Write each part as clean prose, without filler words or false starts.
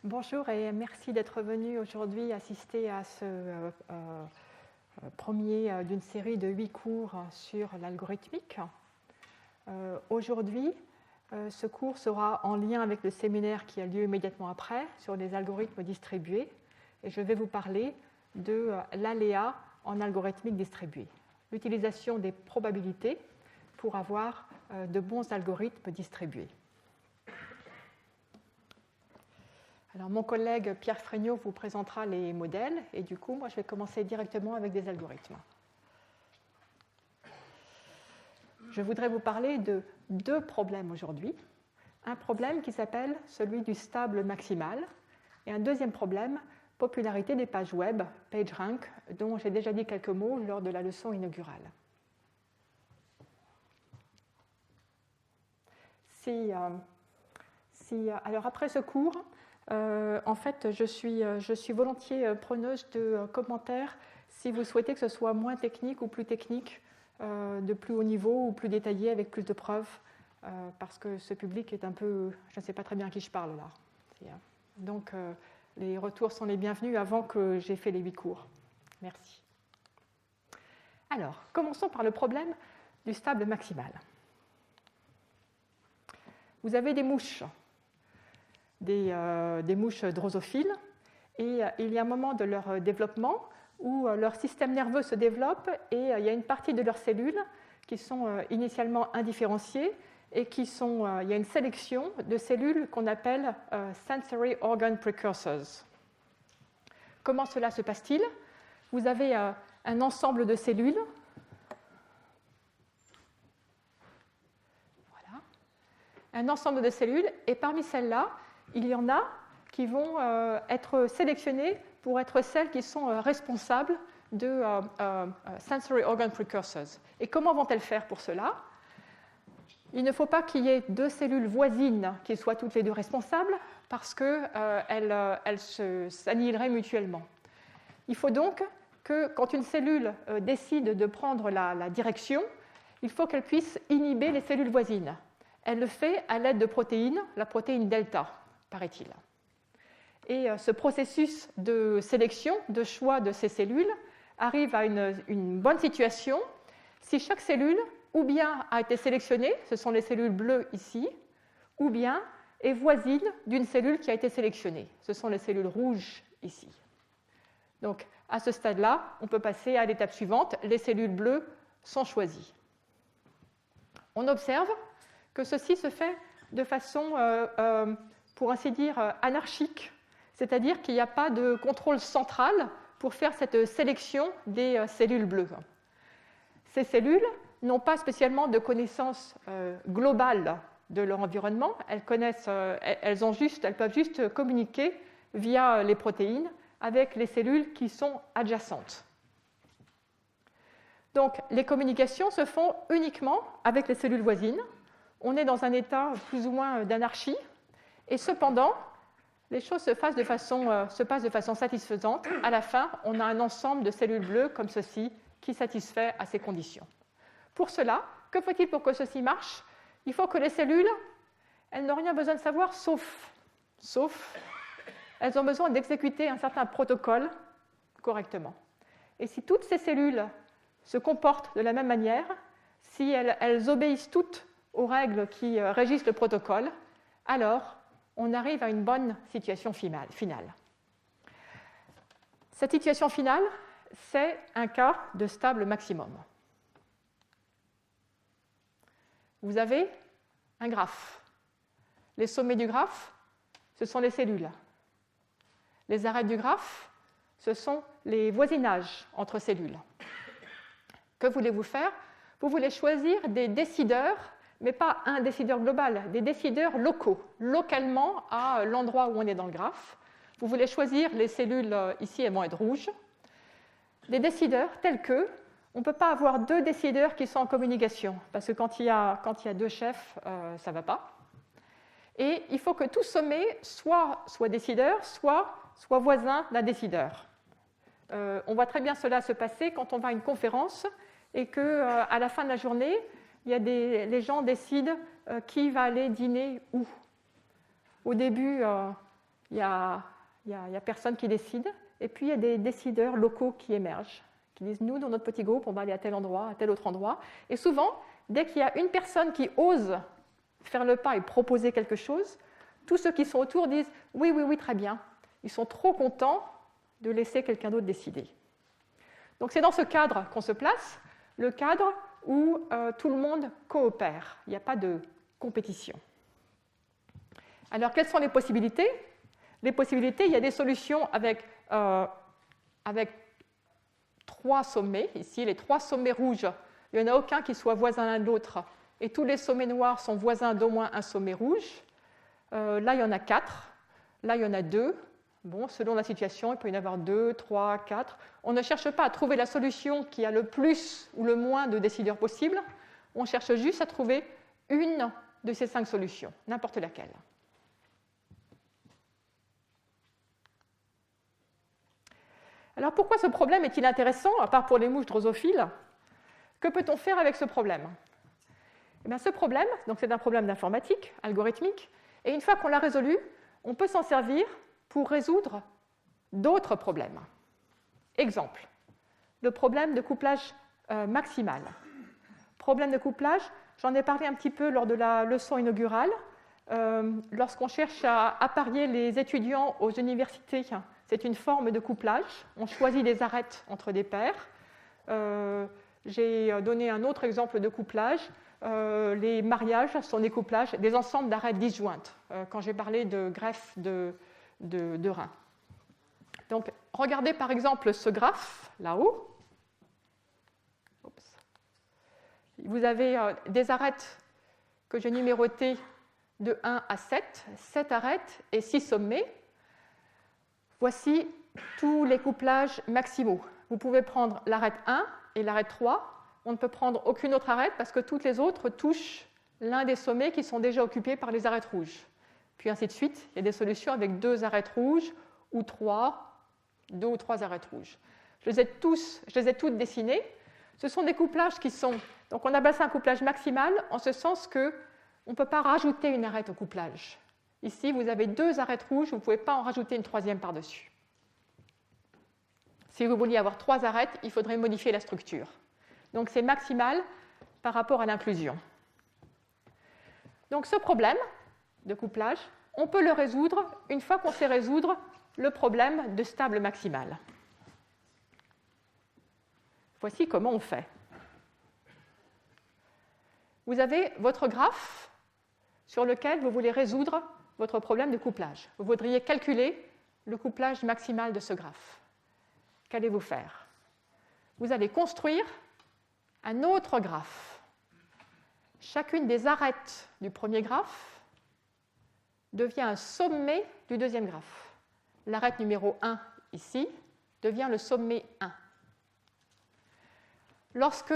Bonjour et merci d'être venu aujourd'hui assister à ce premier d'une série de 8 cours sur l'algorithmique. Aujourd'hui, ce cours sera en lien avec le séminaire qui a lieu immédiatement après sur les algorithmes distribués et je vais vous parler de l'aléa en algorithmique distribuée, l'utilisation des probabilités pour avoir de bons algorithmes distribués. Alors, mon collègue Pierre Fregnault vous présentera les modèles et du coup, moi, je vais commencer directement avec des algorithmes. Je voudrais vous parler de 2 problèmes aujourd'hui. Un problème qui s'appelle celui du stable maximal et un deuxième problème, popularité des pages web, PageRank, dont j'ai déjà dit quelques mots lors de la leçon inaugurale. Alors, après ce cours, en fait, je suis volontiers preneuse de commentaires si vous souhaitez que ce soit moins technique ou plus technique, de plus haut niveau ou plus détaillé avec plus de preuves, parce que ce public est un peu... Je ne sais pas très bien à qui je parle là. Donc, les retours sont les bienvenus avant que j'ai fait les 8 cours. Merci. Alors, commençons par le problème du stable maximal. Vous avez des mouches. Des mouches drosophiles, et il y a un moment de leur développement où leur système nerveux se développe et il y a une partie de leurs cellules qui sont initialement indifférenciées et il y a une sélection de cellules qu'on appelle sensory organ precursors. Comment cela se passe-t-il? Vous avez un ensemble de cellules. Voilà. Un ensemble de cellules, et parmi celles-là, il y en a qui vont être sélectionnées pour être celles qui sont responsables de sensory organ precursors. Et comment vont-elles faire pour cela? Il ne faut pas qu'il y ait 2 cellules voisines qui soient toutes les 2 responsables, parce qu'elles s'annihileraient mutuellement. Il faut donc que, quand une cellule décide de prendre la direction, il faut qu'elle puisse inhiber les cellules voisines. Elle le fait à l'aide de protéines, la protéine delta, paraît-il. Et ce processus de sélection, de choix de ces cellules, arrive à une bonne situation si chaque cellule, ou bien a été sélectionnée, ce sont les cellules bleues ici, ou bien est voisine d'une cellule qui a été sélectionnée, ce sont les cellules rouges ici. Donc, à ce stade-là, on peut passer à l'étape suivante, les cellules bleues sont choisies. On observe que ceci se fait de façon, pour ainsi dire, anarchique, c'est-à-dire qu'il n'y a pas de contrôle central pour faire cette sélection des cellules bleues. Ces cellules n'ont pas spécialement de connaissance globale de leur environnement, elles peuvent juste communiquer via les protéines avec les cellules qui sont adjacentes. Donc, les communications se font uniquement avec les cellules voisines. On est dans un état plus ou moins d'anarchie, et cependant, les choses se passent de façon satisfaisante. À la fin, on a un ensemble de cellules bleues comme ceci qui satisfait à ces conditions. Pour cela, que faut-il pour que ceci marche? Il faut que les cellules, elles n'ont rien besoin de savoir, sauf elles ont besoin d'exécuter un certain protocole correctement. Et si toutes ces cellules se comportent de la même manière, si elles obéissent toutes aux règles qui régissent le protocole, alors on arrive à une bonne situation finale. Cette situation finale, c'est un cas de stable maximum. Vous avez un graphe. Les sommets du graphe, ce sont les cellules. Les arêtes du graphe, ce sont les voisinages entre cellules. Que voulez-vous faire? Vous voulez choisir des décideurs, mais pas un décideur global, des décideurs locaux, localement à l'endroit où on est dans le graphe. Vous voulez choisir les cellules, ici elles vont être rouges, des décideurs tels que, on ne peut pas avoir 2 décideurs qui sont en communication, parce que quand il y a 2 chefs, ça ne va pas. Et il faut que tout sommet soit décideur, soit voisin d'un décideur. On voit très bien cela se passer quand on va à une conférence et qu'à la fin de la journée, les gens décident qui va aller dîner où. Au début, il n'y a personne qui décide. Et puis, il y a des décideurs locaux qui émergent, qui disent, nous, dans notre petit groupe, on va aller à tel endroit, à tel autre endroit. Et souvent, dès qu'il y a une personne qui ose faire le pas et proposer quelque chose, tous ceux qui sont autour disent, oui, oui, oui, très bien. Ils sont trop contents de laisser quelqu'un d'autre décider. Donc, c'est dans ce cadre qu'on se place, le cadre où tout le monde coopère. Il n'y a pas de compétition. Alors, quelles sont les possibilités ? Les possibilités, il y a des solutions avec 3 sommets. Ici, les 3 sommets rouges, il n'y en a aucun qui soit voisin l'un de l'autre. Et tous les sommets noirs sont voisins d'au moins un sommet rouge. Là, il y en a 4. Là, il y en a 2. Bon, selon la situation, il peut y en avoir 2, 3, 4. On ne cherche pas à trouver la solution qui a le plus ou le moins de décideurs possibles. On cherche juste à trouver une de ces 5 solutions, n'importe laquelle. Alors pourquoi ce problème est-il intéressant, à part pour les mouches drosophiles ? Que peut-on faire avec ce problème ? Eh bien, ce problème, donc c'est un problème d'informatique, algorithmique, et une fois qu'on l'a résolu, on peut s'en servir pour résoudre d'autres problèmes. Exemple, le problème de couplage maximal. Problème de couplage, j'en ai parlé un petit peu lors de la leçon inaugurale. Lorsqu'on cherche à apparier les étudiants aux universités, c'est une forme de couplage. On choisit des arêtes entre des paires. J'ai donné un autre exemple de couplage. Les mariages sont des couplages, des ensembles d'arêtes disjointes, quand j'ai parlé de greffe de rein. Donc, regardez par exemple ce graphe, là-haut. Vous avez des arêtes que j'ai numérotées de 1 à 7, 7 arêtes et 6 sommets. Voici tous les couplages maximaux. Vous pouvez prendre l'arête 1 et l'arête 3. On ne peut prendre aucune autre arête parce que toutes les autres touchent l'un des sommets qui sont déjà occupés par les arêtes rouges. Puis ainsi de suite, il y a des solutions avec 2 arêtes rouges ou 2 ou 3 arêtes rouges. Je les ai toutes dessinées. Ce sont des couplages qui sont... Donc on appelle ça un couplage maximal en ce sens qu'on ne peut pas rajouter une arête au couplage. Ici, vous avez 2 arêtes rouges, vous ne pouvez pas en rajouter une 3e par-dessus. Si vous vouliez avoir 3 arêtes, il faudrait modifier la structure. Donc c'est maximal par rapport à l'inclusion. Donc ce problème de couplage, on peut le résoudre une fois qu'on sait résoudre le problème de stable maximal. Voici comment on fait. Vous avez votre graphe sur lequel vous voulez résoudre votre problème de couplage. Vous voudriez calculer le couplage maximal de ce graphe. Qu'allez-vous faire ? Vous allez construire un autre graphe. Chacune des arêtes du premier graphe devient un sommet du deuxième graphe. L'arête numéro 1, ici, devient le sommet 1. Lorsque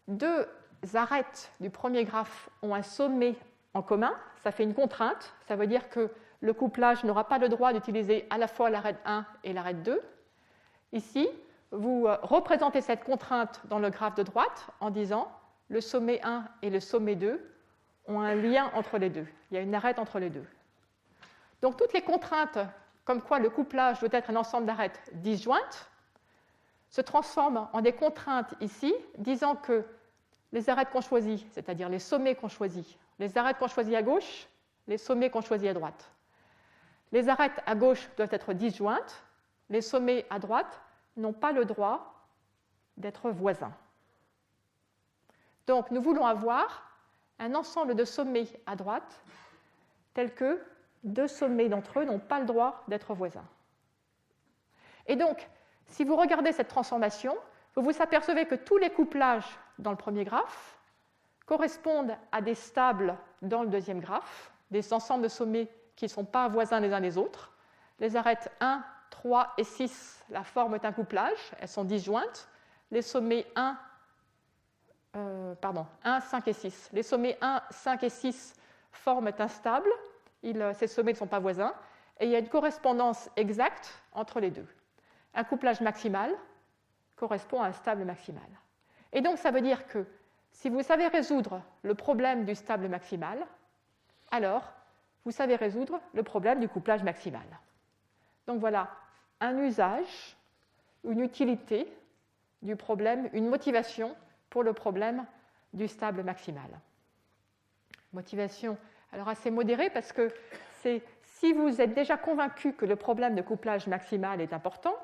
2 arêtes du premier graphe ont un sommet en commun, ça fait une contrainte. Ça veut dire que le couplage n'aura pas le droit d'utiliser à la fois l'arête 1 et l'arête 2. Ici, vous représentez cette contrainte dans le graphe de droite en disant le sommet 1 et le sommet 2 ont un lien entre les deux. Il y a une arête entre les deux. Donc toutes les contraintes, comme quoi le couplage doit être un ensemble d'arêtes disjointes, se transforment en des contraintes ici, disant que les arêtes qu'on choisit, c'est-à-dire les sommets qu'on choisit, les arêtes qu'on choisit à gauche, les sommets qu'on choisit à droite. Les arêtes à gauche doivent être disjointes, les sommets à droite n'ont pas le droit d'être voisins. Donc nous voulons avoir un ensemble de sommets à droite tels que 2 sommets d'entre eux n'ont pas le droit d'être voisins. Et donc, si vous regardez cette transformation, vous vous apercevez que tous les couplages dans le premier graphe correspondent à des stables dans le deuxième graphe, des ensembles de sommets qui ne sont pas voisins les uns des autres. Les arêtes 1, 3 et 6, la forme est un couplage, elles sont disjointes. Les sommets 1, 5 et 6. Les sommets 1, 5 et 6 forment un stable, ces sommets ne sont pas voisins, et il y a une correspondance exacte entre les deux. Un couplage maximal correspond à un stable maximal. Et donc ça veut dire que si vous savez résoudre le problème du stable maximal, alors vous savez résoudre le problème du couplage maximal. Donc voilà un usage, une utilité du problème, une motivation pour le problème du stable maximal. Motivation alors assez modérée parce que c'est si vous êtes déjà convaincu que le problème de couplage maximal est important,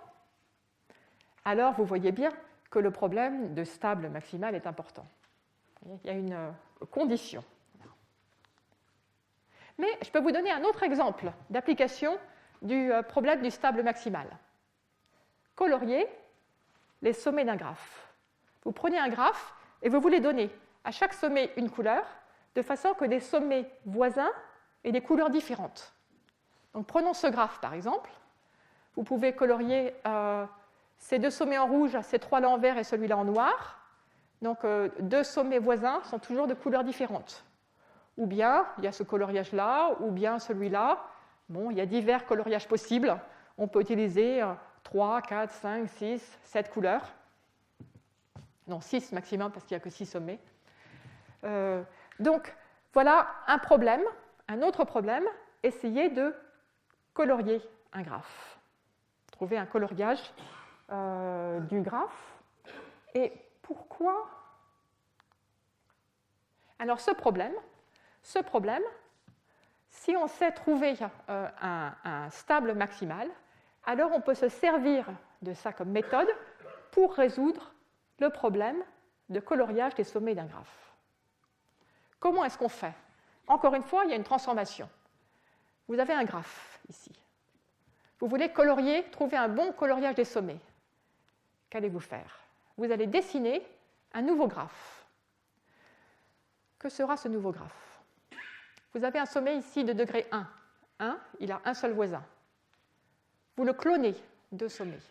alors vous voyez bien que le problème de stable maximal est important. Il y a une condition. Mais je peux vous donner un autre exemple d'application du problème du stable maximal. Colorier les sommets d'un graphe. Vous prenez un graphe et vous voulez donner à chaque sommet une couleur, de façon que des sommets voisins aient des couleurs différentes. Donc prenons ce graphe par exemple. Vous pouvez colorier ces deux sommets en rouge, ces trois-là en vert et celui-là en noir. Donc deux sommets voisins sont toujours de couleurs différentes. Ou bien il y a ce coloriage-là, ou bien celui-là. Bon, il y a divers coloriages possibles. On peut utiliser 3, 4, 5, 6, 7 couleurs. Non, 6 maximum parce qu'il n'y a que 6 sommets. Donc, voilà un problème, un autre problème, essayer de colorier un graphe. Trouver un coloriage du graphe. Et pourquoi? Alors, ce problème, si on sait trouver un stable maximal, alors on peut se servir de ça comme méthode pour résoudre le problème de coloriage des sommets d'un graphe. Comment est-ce qu'on fait? Encore une fois, il y a une transformation. Vous avez un graphe ici. Vous voulez colorier, trouver un bon coloriage des sommets. Qu'allez-vous faire? Vous allez dessiner un nouveau graphe. Que sera ce nouveau graphe? Vous avez un sommet ici de degré 1. 1, il a un seul voisin. Vous le clonez, 2 sommets.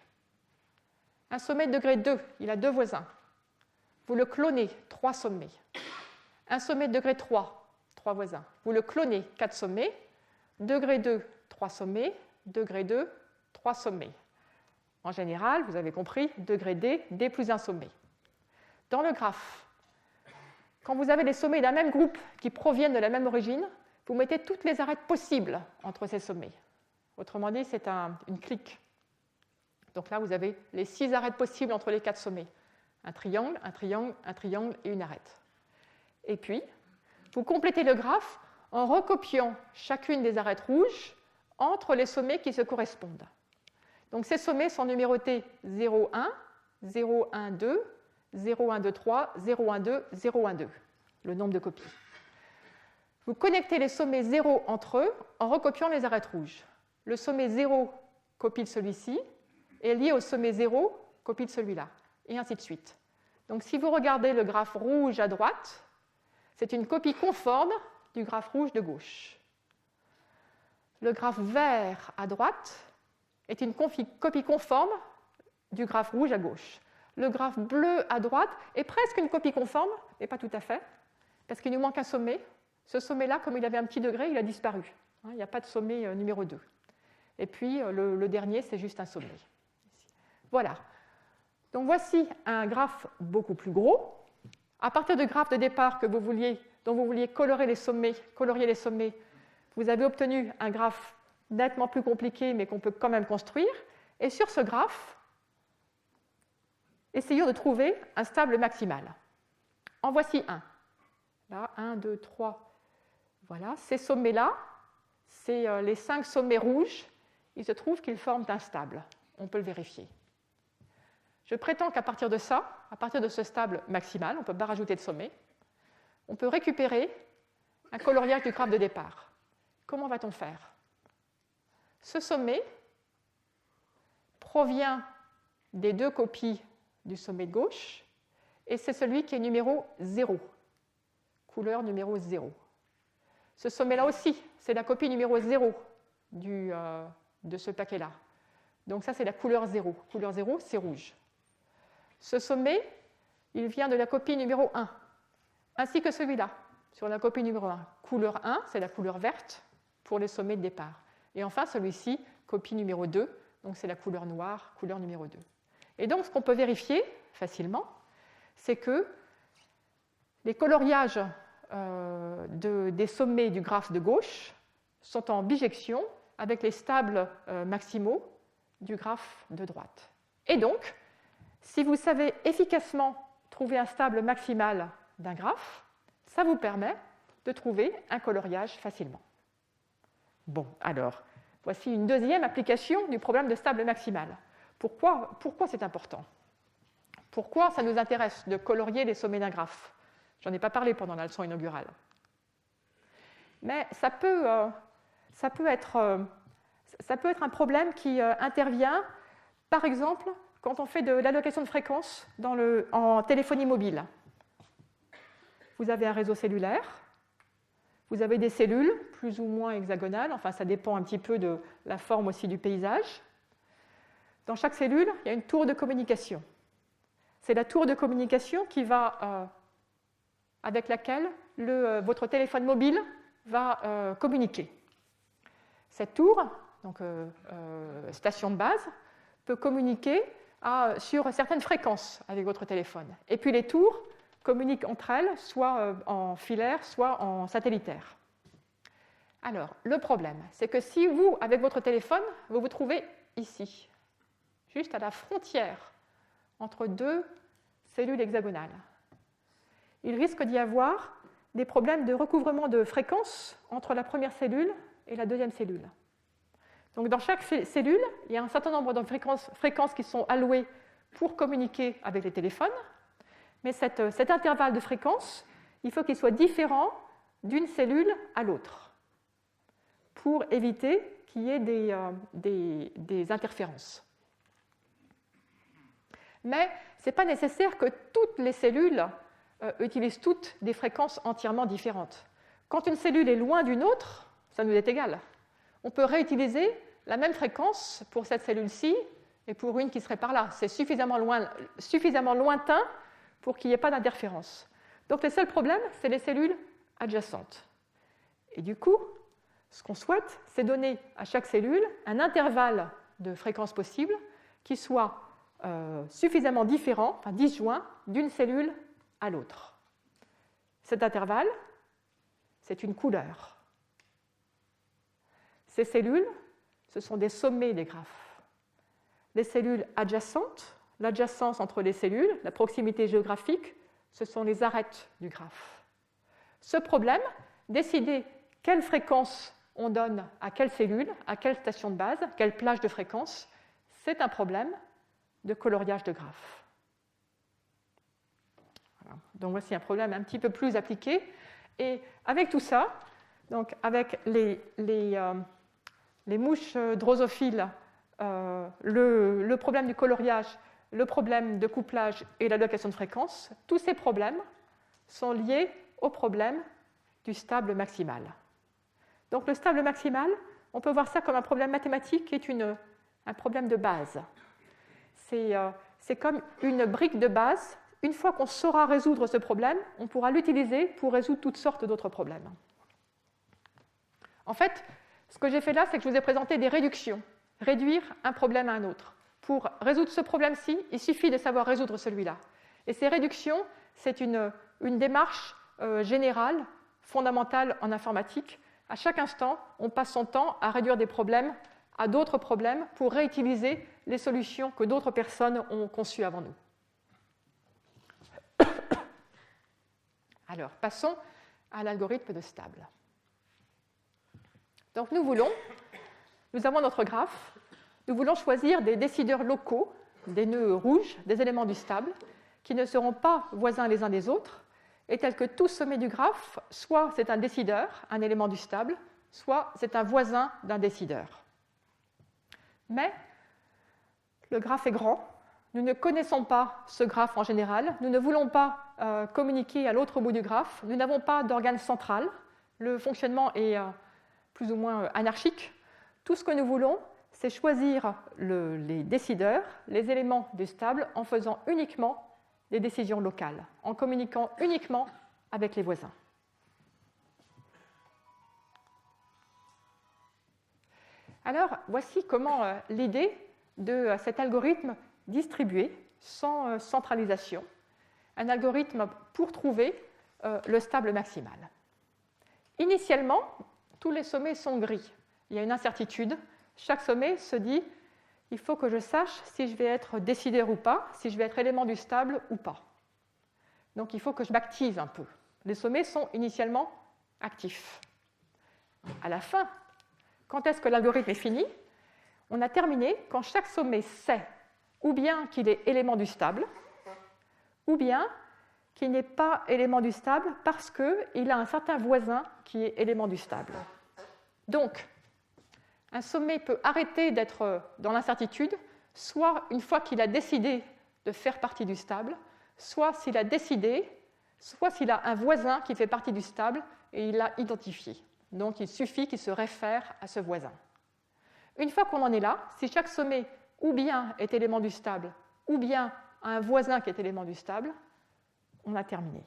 Un sommet de degré 2, il a 2 voisins. Vous le clonez, 3 sommets. Un sommet de degré 3, 3 voisins. Vous le clonez, 4 sommets. Degré 2, 3 sommets. Degré 2, 3 sommets. En général, vous avez compris, degré D, D plus un sommet. Dans le graphe, quand vous avez des sommets d'un même groupe qui proviennent de la même origine, vous mettez toutes les arêtes possibles entre ces sommets. Autrement dit, c'est une clique. Donc là, vous avez les 6 arêtes possibles entre les 4 sommets. Un triangle, un triangle, un triangle et une arête. Et puis, vous complétez le graphe en recopiant chacune des arêtes rouges entre les sommets qui se correspondent. Donc ces sommets sont numérotés 0, 1, 0, 1, 2, 0, 1, 2, 3, 0, 1, 2, 0, 1, 2, le nombre de copies. Vous connectez les sommets 0 entre eux en recopiant les arêtes rouges. Le sommet 0 copie de celui-ci est lié au sommet 0 copie de celui-là, et ainsi de suite. Donc si vous regardez le graphe rouge à droite, c'est une copie conforme du graphe rouge de gauche. Le graphe vert à droite est une copie conforme du graphe rouge à gauche. Le graphe bleu à droite est presque une copie conforme, mais pas tout à fait, parce qu'il nous manque un sommet. Ce sommet-là, comme il avait un petit degré, il a disparu. Il n'y a pas de sommet numéro 2. Et puis, le dernier, c'est juste un sommet. Voilà. Donc, voici un graphe beaucoup plus gros. À partir du graphe de départ dont vous vouliez colorier les sommets, vous avez obtenu un graphe nettement plus compliqué, mais qu'on peut quand même construire. Et sur ce graphe, essayons de trouver un stable maximal. En voici un. Là, 1, 2, 3. Voilà, ces sommets-là, c'est les 5 sommets rouges. Il se trouve qu'ils forment un stable. On peut le vérifier. Je prétends qu'à partir de ça, à partir de ce stable maximal, on ne peut pas rajouter de sommet, on peut récupérer un coloriage du graphe de départ. Comment va-t-on faire? Ce sommet provient des 2 copies du sommet de gauche, et c'est celui qui est numéro 0, couleur numéro 0. Ce sommet-là aussi, c'est la copie numéro 0 de ce paquet-là. Donc ça, c'est la couleur 0. Couleur 0, c'est rouge. Ce sommet, il vient de la copie numéro 1, ainsi que celui-là, sur la copie numéro 1. Couleur 1, c'est la couleur verte pour les sommets de départ. Et enfin, celui-ci, copie numéro 2, donc c'est la couleur noire, couleur numéro 2. Et donc, ce qu'on peut vérifier facilement, c'est que les coloriages des sommets du graphe de gauche sont en bijection avec les stables maximaux du graphe de droite. Et donc, si vous savez efficacement trouver un stable maximal d'un graphe, ça vous permet de trouver un coloriage facilement. Bon, alors, voici une deuxième application du problème de stable maximal. Pourquoi c'est important? Pourquoi ça nous intéresse de colorier les sommets d'un graphe? J'en ai pas parlé pendant la leçon inaugurale. Mais ça peut être un problème qui intervient, par exemple, quand on fait de l'allocation de fréquences en téléphonie mobile. Vous avez un réseau cellulaire, vous avez des cellules plus ou moins hexagonales, enfin ça dépend un petit peu de la forme aussi du paysage. Dans chaque cellule, il y a une tour de communication. C'est la tour de communication avec laquelle votre téléphone mobile va communiquer. Cette tour, donc station de base, peut communiquer sur certaines fréquences avec votre téléphone. Et puis les tours communiquent entre elles, soit en filaire, soit en satellitaire. Alors, le problème, c'est que si vous, avec votre téléphone, vous vous trouvez ici, juste à la frontière entre deux cellules hexagonales, il risque d'y avoir des problèmes de recouvrement de fréquences entre la première cellule et la deuxième cellule. Donc, dans chaque cellule, il y a un certain nombre de fréquences qui sont allouées pour communiquer avec les téléphones, mais cet intervalle de fréquences, il faut qu'il soit différent d'une cellule à l'autre pour éviter qu'il y ait des interférences. Mais ce n'est pas nécessaire que toutes les cellules utilisent toutes des fréquences entièrement différentes. Quand une cellule est loin d'une autre, ça nous est égal. On peut réutiliser la même fréquence pour cette cellule-ci et pour une qui serait par là. C'est suffisamment lointain pour qu'il n'y ait pas d'interférence. Donc le seul problème, c'est les cellules adjacentes. Et du coup, ce qu'on souhaite, c'est donner à chaque cellule un intervalle de fréquence possible qui soit suffisamment différent, enfin disjoint, d'une cellule à l'autre. Cet intervalle, c'est une couleur. Ces cellules, ce sont des sommets des graphes. Les cellules adjacentes, l'adjacence entre les cellules, la proximité géographique, ce sont les arêtes du graphe. Ce problème, décider quelle fréquence on donne à quelle cellule, à quelle station de base, quelle plage de fréquence, c'est un problème de coloriage de graphe. Voilà. Donc voici un problème un petit peu plus appliqué. Et avec tout ça, donc avec les mouches drosophiles, le problème du coloriage, le problème de couplage et l'allocation de fréquence, tous ces problèmes sont liés au problème du stable maximal. Donc le stable maximal, on peut voir ça comme un problème mathématique qui est un problème de base. C'est comme une brique de base. Une fois qu'on saura résoudre ce problème, on pourra l'utiliser pour résoudre toutes sortes d'autres problèmes. En fait, ce que j'ai fait là, c'est que je vous ai présenté des réductions. Réduire un problème à un autre. Pour résoudre ce problème-ci, il suffit de savoir résoudre celui-là. Et ces réductions, c'est une démarche générale, fondamentale en informatique. À chaque instant, on passe son temps à réduire des problèmes à d'autres problèmes pour réutiliser les solutions que d'autres personnes ont conçues avant nous. Alors, passons à l'algorithme de stable. Donc, nous avons notre graphe, nous voulons choisir des décideurs locaux, des nœuds rouges, des éléments du stable, qui ne seront pas voisins les uns des autres, et tels que tout sommet du graphe, soit c'est un décideur, un élément du stable, soit c'est un voisin d'un décideur. Mais le graphe est grand, nous ne connaissons pas ce graphe en général, nous ne voulons pas communiquer à l'autre bout du graphe, nous n'avons pas d'organe central, le fonctionnement est plus ou moins anarchique. Tout ce que nous voulons, c'est choisir les décideurs, les éléments du stable, en faisant uniquement des décisions locales, en communiquant uniquement avec les voisins. Alors, voici comment l'idée de cet algorithme distribué, sans centralisation, un algorithme pour trouver le stable maximal. Initialement, tous les sommets sont gris. Il y a une incertitude. Chaque sommet se dit, il faut que je sache si je vais être décidaire ou pas, si je vais être élément du stable ou pas. Donc il faut que je m'active un peu. Les sommets sont initialement actifs. À la fin, quand est-ce que l'algorithme est fini? On a terminé quand chaque sommet sait ou bien qu'il est élément du stable, ou bien qu'il n'est pas élément du stable parce qu'il a un certain voisin qui est élément du stable. Donc, un sommet peut arrêter d'être dans l'incertitude, soit une fois qu'il a décidé de faire partie du stable, soit s'il a décidé, soit s'il a un voisin qui fait partie du stable et il l'a identifié. Donc, il suffit qu'il se réfère à ce voisin. Une fois qu'on en est là, si chaque sommet ou bien est élément du stable, ou bien a un voisin qui est élément du stable, on a terminé.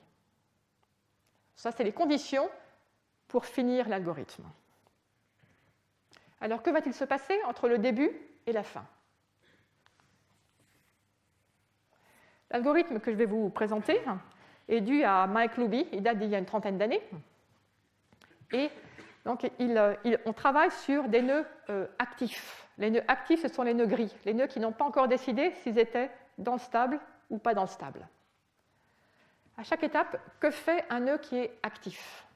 Ça, c'est les conditions pour finir l'algorithme. Alors, que va-t-il se passer entre le début et la fin? L'algorithme que je vais vous présenter est dû à Mike Luby, il date d'il y a une trentaine d'années. Et donc, on travaille sur des nœuds actifs. Les nœuds actifs, ce sont les nœuds gris, les nœuds qui n'ont pas encore décidé s'ils étaient dans le stable ou pas dans le stable. À chaque étape, que fait un nœud qui est actif?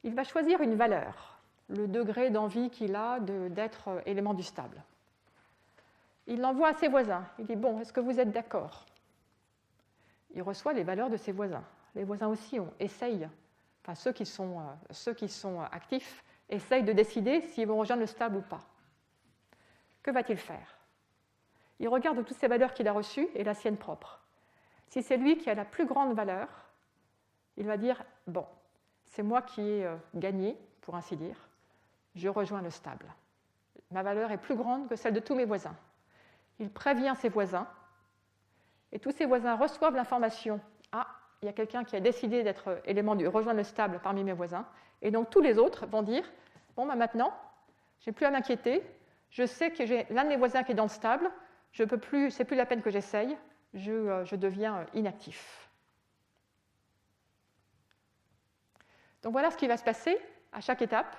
Il va choisir une valeur, le degré d'envie qu'il a d'être élément du stable. Il l'envoie à ses voisins. Il dit, bon, est-ce que vous êtes d'accord? Il reçoit les valeurs de ses voisins. Les voisins aussi essayent, enfin ceux qui sont actifs, essayent de décider s'ils vont rejoindre le stable ou pas. Que va-t-il faire? Il regarde toutes ces valeurs qu'il a reçues et la sienne propre. Si c'est lui qui a la plus grande valeur, il va dire, bon, c'est moi qui ai gagné, pour ainsi dire, je rejoins le stable. Ma valeur est plus grande que celle de tous mes voisins. Il prévient ses voisins, et tous ses voisins reçoivent l'information, ah, il y a quelqu'un qui a décidé d'être élément du rejoindre le stable parmi mes voisins, et donc tous les autres vont dire, bon, ben maintenant, je n'ai plus à m'inquiéter, je sais que j'ai l'un de mes voisins qui est dans le stable, ce n'est plus la peine que j'essaye, je deviens inactif. Donc voilà ce qui va se passer à chaque étape.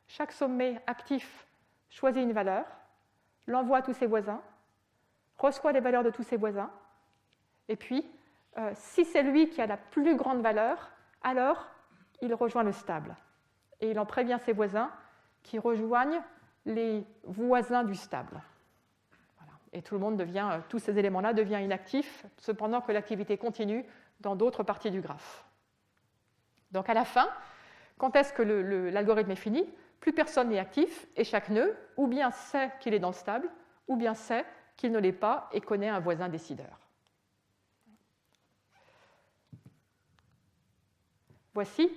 Chaque sommet actif choisit une valeur, l'envoie à tous ses voisins, reçoit les valeurs de tous ses voisins, et puis, si c'est lui qui a la plus grande valeur, alors il rejoint le stable. Et il en prévient ses voisins qui rejoignent les voisins du stable. Voilà. Et tout le monde tous ces éléments-là deviennent inactifs, cependant que l'activité continue dans d'autres parties du graphe. Donc à la fin, quand est-ce que l'algorithme est fini? Plus personne n'est actif, et chaque nœud, ou bien sait qu'il est dans le stable, ou bien sait qu'il ne l'est pas et connaît un voisin décideur. Voici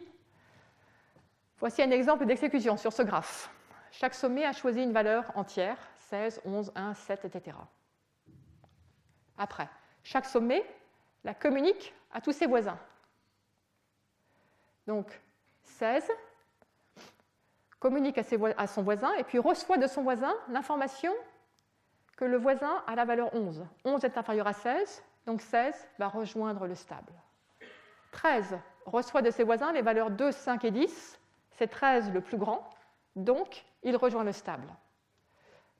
un exemple d'exécution sur ce graphe. Chaque sommet a choisi une valeur entière, 16, 11, 1, 7, etc. Après, chaque sommet la communique à tous ses voisins. Donc, 16 communique à son voisin et puis reçoit de son voisin l'information que le voisin a la valeur 11. 11 est inférieur à 16, donc 16 va rejoindre le stable. 13 reçoit de ses voisins les valeurs 2, 5 et 10. C'est 13 le plus grand, donc il rejoint le stable.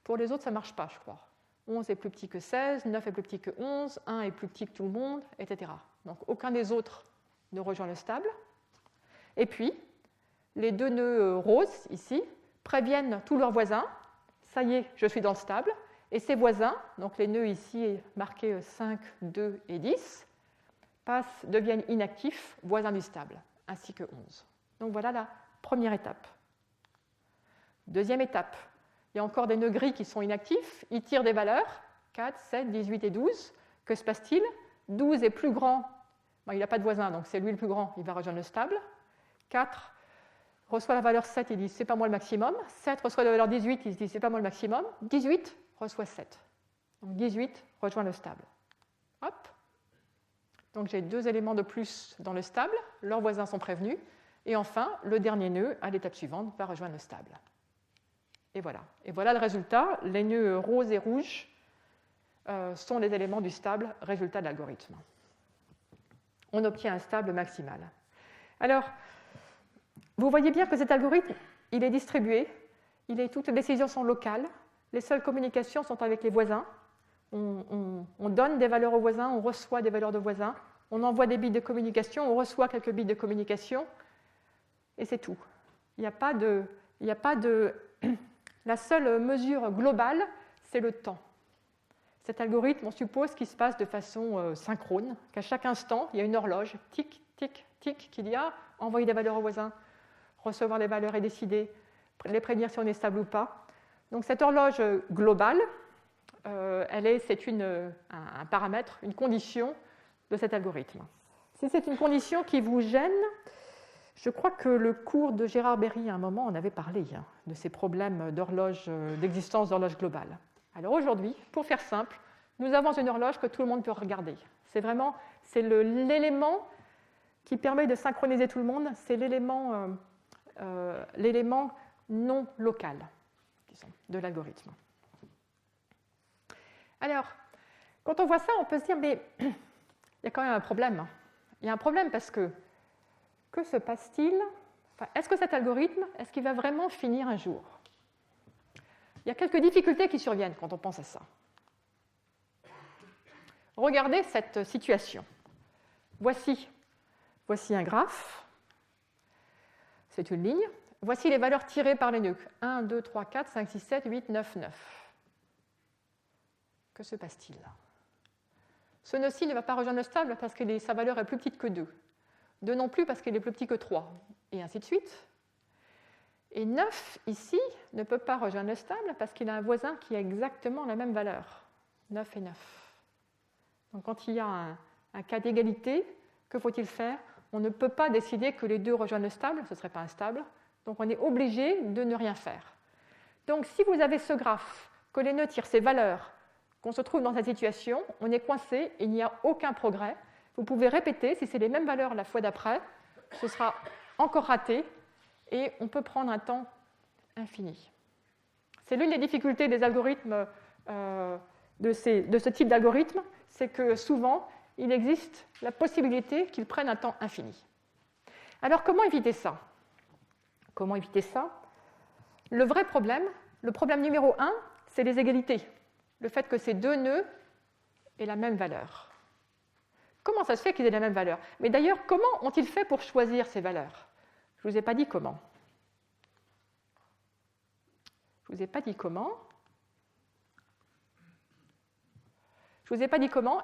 Pour les autres, ça ne marche pas, je crois. 11 est plus petit que 16, 9 est plus petit que 11, 1 est plus petit que tout le monde, etc. Donc aucun des autres ne rejoint le stable. Et puis, les deux nœuds roses, ici, préviennent tous leurs voisins. Ça y est, je suis dans le stable. Et ces voisins, donc les nœuds ici marqués 5, 2 et 10, deviennent inactifs, voisins du stable, ainsi que 11. Donc voilà la première étape. Deuxième étape, il y a encore des nœuds gris qui sont inactifs. Ils tirent des valeurs, 4, 7, 18 et 12. Que se passe-t-il? 12 est plus grand. Bon, il n'a pas de voisin, donc c'est lui le plus grand, il va rejoindre le stable. 4 reçoit la valeur 7, il dit c'est pas moi le maximum. 7 reçoit la valeur 18, il se dit c'est pas moi le maximum. 18 reçoit 7. Donc 18 rejoint le stable. Hop. Donc j'ai deux éléments de plus dans le stable, leurs voisins sont prévenus. Et enfin, le dernier nœud, à l'étape suivante, va rejoindre le stable. Et voilà. Et voilà le résultat. Les nœuds roses et rouges sont les éléments du stable, résultat de l'algorithme. On obtient un stable maximal. Alors, vous voyez bien que cet algorithme il est distribué, toutes les décisions sont locales, les seules communications sont avec les voisins. On donne des valeurs aux voisins, on reçoit des valeurs de voisins, on envoie des bits de communication, on reçoit quelques bits de communication, et c'est tout. Il n'y a pas de... La seule mesure globale, c'est le temps. Cet algorithme, on suppose qu'il se passe de façon synchrone, qu'à chaque instant, il y a une horloge, tic, tic, tic, qui dit envoyer des valeurs aux voisins, recevoir les valeurs et décider, les prévenir si on est stable ou pas. Donc cette horloge globale, c'est un paramètre, une condition de cet algorithme. Si c'est une condition qui vous gêne, je crois que le cours de Gérard Berry, à un moment, on avait parlé de ces problèmes d'existence d'horloge globale. Alors aujourd'hui, pour faire simple, nous avons une horloge que tout le monde peut regarder. C'est l'élément qui permet de synchroniser tout le monde, c'est l'élément non local, disons, de l'algorithme. Alors, quand on voit ça, on peut se dire, mais il y a quand même un problème. Il y a un problème parce que se passe-t-il ? Est-ce que cet algorithme, est-ce qu'il va vraiment finir un jour ? Il y a quelques difficultés qui surviennent quand on pense à ça. Regardez cette situation. Voici un graphe. C'est une ligne. Voici les valeurs tirées par les nœuds. 1, 2, 3, 4, 5, 6, 7, 8, 9, 9. Que se passe-t-il ? Ce nœud-ci ne va pas rejoindre le stable parce que sa valeur est plus petite que 2. 2 non plus parce qu'il est plus petit que 3, et ainsi de suite. Et 9, ici, ne peut pas rejoindre le stable parce qu'il a un voisin qui a exactement la même valeur. 9 et 9. Donc quand il y a un cas d'égalité, que faut-il faire ? On ne peut pas décider que les deux rejoignent le stable, ce ne serait pas instable. Donc on est obligé de ne rien faire. Donc si vous avez ce graphe, que les nœuds tirent ces valeurs, qu'on se trouve dans cette situation, on est coincé, il n'y a aucun progrès. Vous pouvez répéter, si c'est les mêmes valeurs la fois d'après, ce sera encore raté, et on peut prendre un temps infini. C'est l'une des difficultés des algorithmes, de ce type d'algorithme, c'est que souvent, il existe la possibilité qu'ils prennent un temps infini. Alors, comment éviter ça ? Le vrai problème, le problème numéro 1, c'est les égalités. Le fait que ces deux nœuds aient la même valeur. Comment ça se fait qu'ils aient la même valeur ? Mais d'ailleurs, comment ont-ils fait pour choisir ces valeurs ? Je ne vous ai pas dit comment.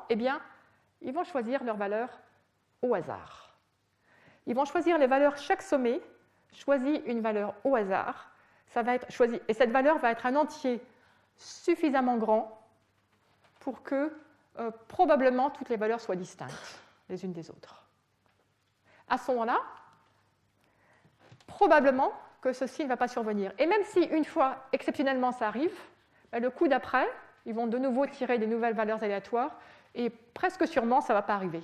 Eh bien, ils vont choisir leurs valeurs au hasard. Ils vont choisir les valeurs, chaque sommet choisit une valeur au hasard. Ça va être choisi, et cette valeur va être un entier suffisamment grand pour que probablement toutes les valeurs soient distinctes les unes des autres. À ce moment-là, probablement que ceci ne va pas survenir. Et même si une fois, exceptionnellement, ça arrive, le coup d'après, ils vont de nouveau tirer des nouvelles valeurs aléatoires et presque sûrement, ça ne va pas arriver.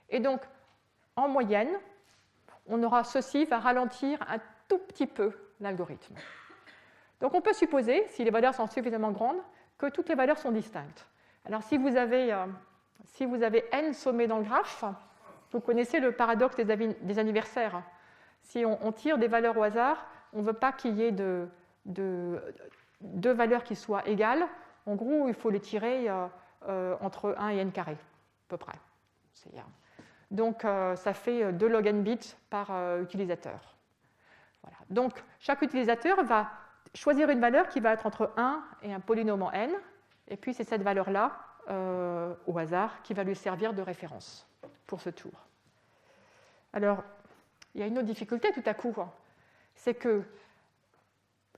Et donc, en moyenne, ceci va ralentir un tout petit peu l'algorithme. Donc on peut supposer, si les valeurs sont suffisamment grandes, que toutes les valeurs sont distinctes. Alors si vous avez n sommets dans le graphe, vous connaissez le paradoxe des anniversaires. Si on tire des valeurs au hasard, on ne veut pas qu'il y ait deux valeurs qui soient égales. En gros, il faut les tirer entre 1 et n carré, à peu près. Donc ça fait 2 log n bits par utilisateur. Voilà. Donc chaque utilisateur va choisir une valeur qui va être entre 1 et un polynôme en n, et puis c'est cette valeur-là, au hasard, qui va lui servir de référence pour ce tour. Alors, il y a une autre difficulté tout à coup, c'est que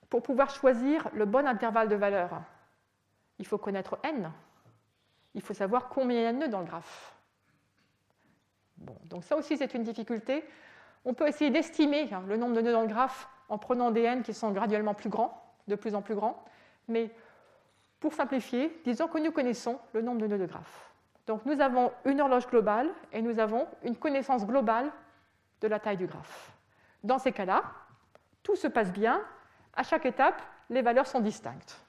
pour pouvoir choisir le bon intervalle de valeurs, il faut connaître n. Il faut savoir combien il y a de nœuds dans le graphe. Bon, donc ça aussi, c'est une difficulté. On peut essayer d'estimer le nombre de nœuds dans le graphe en prenant des n qui sont graduellement plus grands, de plus en plus grands. Mais pour simplifier, disons que nous connaissons le nombre de nœuds de graphe. Donc nous avons une horloge globale et nous avons une connaissance globale de la taille du graphe. Dans ces cas-là, tout se passe bien. À chaque étape, les valeurs sont distinctes.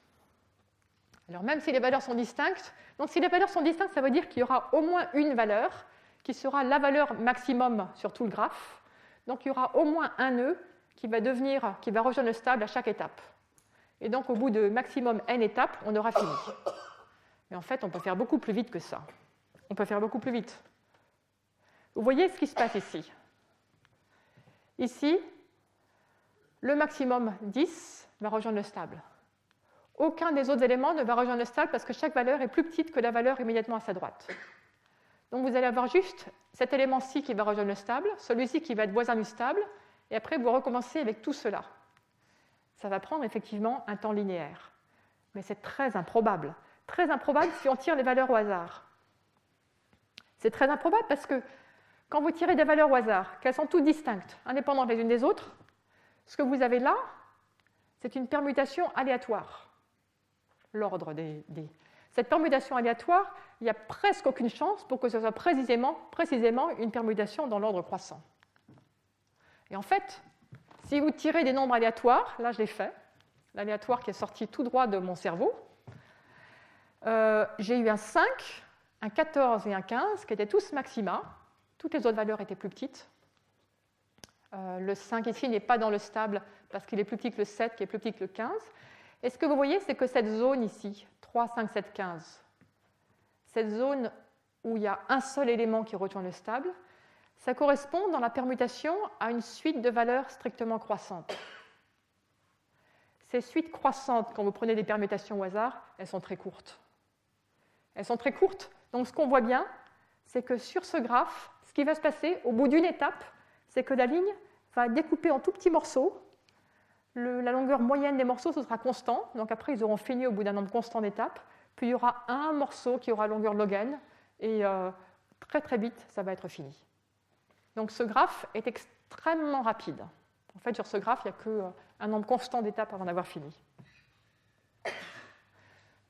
Alors même si les valeurs sont distinctes, ça veut dire qu'il y aura au moins une valeur qui sera la valeur maximum sur tout le graphe. Donc il y aura au moins un nœud qui va rejoindre le stable à chaque étape. Et donc, au bout de maximum n étapes, on aura fini. Mais en fait, on peut faire beaucoup plus vite que ça. On peut faire beaucoup plus vite. Vous voyez ce qui se passe ici. Ici, le maximum 10 va rejoindre le stable. Aucun des autres éléments ne va rejoindre le stable parce que chaque valeur est plus petite que la valeur immédiatement à sa droite. Donc vous allez avoir juste cet élément-ci qui va rejoindre le stable, celui-ci qui va être voisin du stable, et après vous recommencez avec tout cela. Ça va prendre effectivement un temps linéaire. Mais c'est très improbable. Très improbable si on tire les valeurs au hasard. C'est très improbable parce que quand vous tirez des valeurs au hasard, qu'elles sont toutes distinctes, indépendantes les unes des autres, ce que vous avez là, c'est une permutation aléatoire. L'ordre des. Cette permutation aléatoire, il n'y a presque aucune chance pour que ce soit précisément une permutation dans l'ordre croissant. Et en fait, si vous tirez des nombres aléatoires, là je l'ai fait, l'aléatoire qui est sorti tout droit de mon cerveau, j'ai eu un 5, un 14 et un 15 qui étaient tous maxima. Toutes les autres valeurs étaient plus petites. Le 5 ici n'est pas dans le stable parce qu'il est plus petit que le 7 qui est plus petit que le 15. Et ce que vous voyez, c'est que cette zone ici, 3, 5, 7, 15, cette zone où il y a un seul élément qui rejoint le stable, ça correspond dans la permutation à une suite de valeurs strictement croissantes. Ces suites croissantes, quand vous prenez des permutations au hasard, elles sont très courtes. Elles sont très courtes, donc ce qu'on voit bien, c'est que sur ce graphe, ce qui va se passer au bout d'une étape, c'est que la ligne va découper en tout petits morceaux. La longueur moyenne des morceaux, ce sera constant, donc après ils auront fini au bout d'un nombre constant d'étapes, puis il y aura un morceau qui aura longueur log n, et très très vite, ça va être fini. Donc ce graphe est extrêmement rapide. En fait, sur ce graphe, il n'y a qu'un nombre constant d'étapes avant d'avoir fini.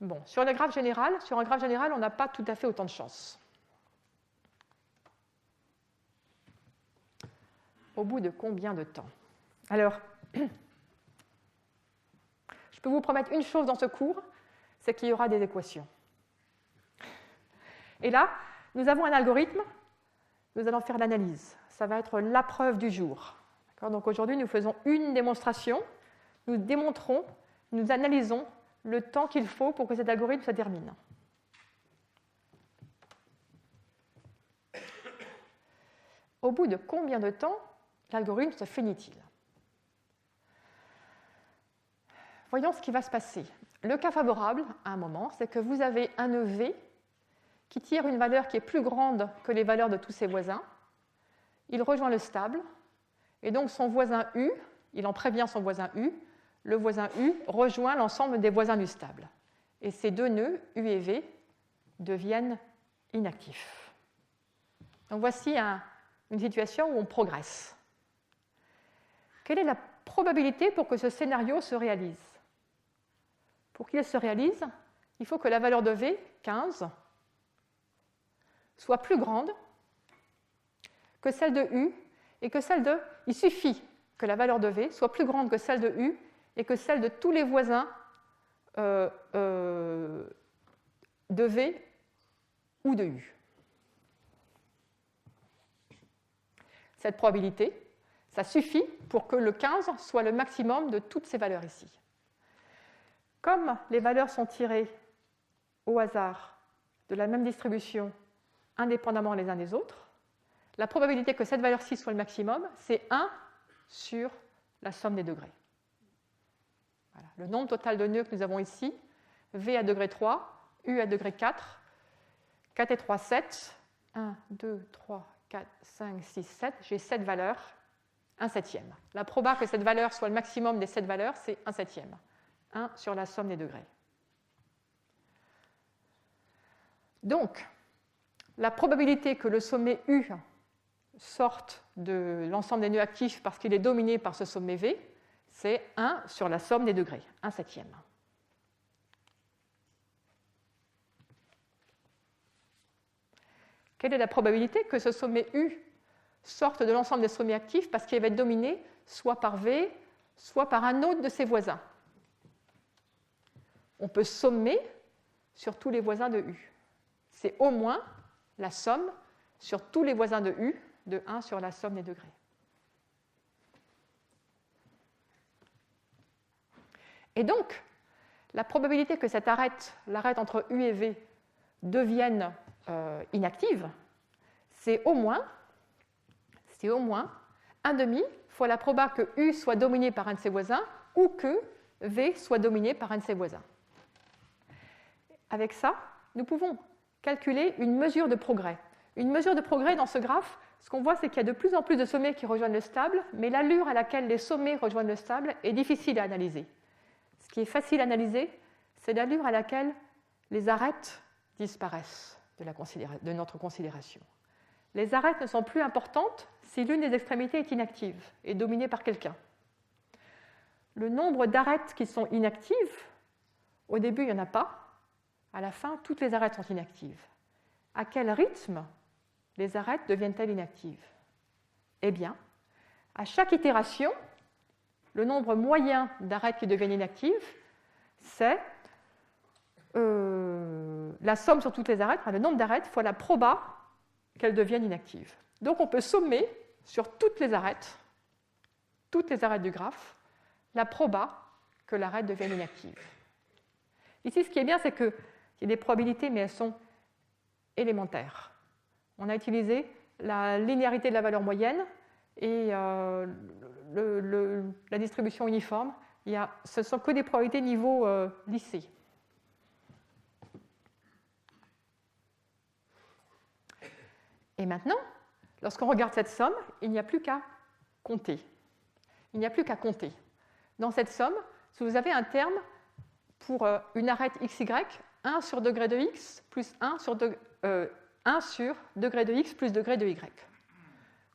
Bon, sur un graphe général, on n'a pas tout à fait autant de chance. Au bout de combien de temps? Alors, je peux vous promettre une chose dans ce cours, c'est qu'il y aura des équations. Et là, nous avons un algorithme, nous allons faire l'analyse. Ça va être la preuve du jour. Donc aujourd'hui, nous faisons une démonstration, nous démontrons, nous analysons le temps qu'il faut pour que cet algorithme se termine. Au bout de combien de temps l'algorithme se finit-il? Voyons ce qui va se passer. Le cas favorable, à un moment, c'est que vous avez un nœud V qui tire une valeur qui est plus grande que les valeurs de tous ses voisins. Il rejoint le stable, et donc son voisin U, il en prévient son voisin U, le voisin U rejoint l'ensemble des voisins du stable. Et ces deux nœuds, U et V, deviennent inactifs. Donc voici une situation où on progresse. Quelle est la probabilité pour que ce scénario se réalise? Pour qu'il se réalise, il faut que la valeur de V, 15, soit plus grande que celle de U, et que celle de... Il suffit que la valeur de V soit plus grande que celle de U, et que celle de tous les voisins de V ou de U. Cette probabilité, ça suffit pour que le 15 soit le maximum de toutes ces valeurs ici. Comme les valeurs sont tirées au hasard de la même distribution, indépendamment les uns des autres, la probabilité que cette valeur-ci soit le maximum, c'est 1 sur la somme des degrés. Voilà. Le nombre total de nœuds que nous avons ici, V à degré 3, U à degré 4, 4 et 3, 7, 1, 2, 3, 4, 5, 6, 7, j'ai 7 valeurs, 1 septième. La proba que cette valeur soit le maximum des 7 valeurs, c'est 1 septième. 1 sur la somme des degrés. Donc, la probabilité que le sommet U sorte de l'ensemble des nœuds actifs parce qu'il est dominé par ce sommet V, c'est 1 sur la somme des degrés, 1 septième. Quelle est la probabilité que ce sommet U sorte de l'ensemble des sommets actifs parce qu'il va être dominé soit par V, soit par un autre de ses voisins? On peut sommer sur tous les voisins de U. C'est au moins la somme sur tous les voisins de U de 1 sur la somme des degrés. Et donc, la probabilité que cette l'arête entre U et V devienne inactive, c'est au moins 1,5 fois la proba que U soit dominé par un de ses voisins ou que V soit dominé par un de ses voisins. Avec ça, nous pouvons calculer une mesure de progrès. Une mesure de progrès dans ce graphe, ce qu'on voit, c'est qu'il y a de plus en plus de sommets qui rejoignent le stable, mais l'allure à laquelle les sommets rejoignent le stable est difficile à analyser. Ce qui est facile à analyser, c'est l'allure à laquelle les arêtes disparaissent de notre considération. Les arêtes ne sont plus importantes si l'une des extrémités est inactive et dominée par quelqu'un. Le nombre d'arêtes qui sont inactives, au début, il n'y en a pas. À la fin, toutes les arêtes sont inactives. À quel rythme les arêtes deviennent-elles inactives? Eh bien, à chaque itération, le nombre moyen d'arêtes qui deviennent inactives, c'est la somme sur toutes les arêtes, le nombre d'arêtes fois la proba qu'elles deviennent inactives. Donc on peut sommer sur toutes les arêtes du graphe, la proba que l'arête devienne inactive. Ici, ce qui est bien, c'est qu'il y a des probabilités, mais elles sont élémentaires. On a utilisé la linéarité de la valeur moyenne et la distribution uniforme. Ce ne sont que des probabilités niveau lycée. Et maintenant, lorsqu'on regarde cette somme, il n'y a plus qu'à compter. Il n'y a plus qu'à compter. Dans cette somme, si vous avez un terme pour une arête xy, 1 sur degré de x plus 1 sur degré de x plus degré de y.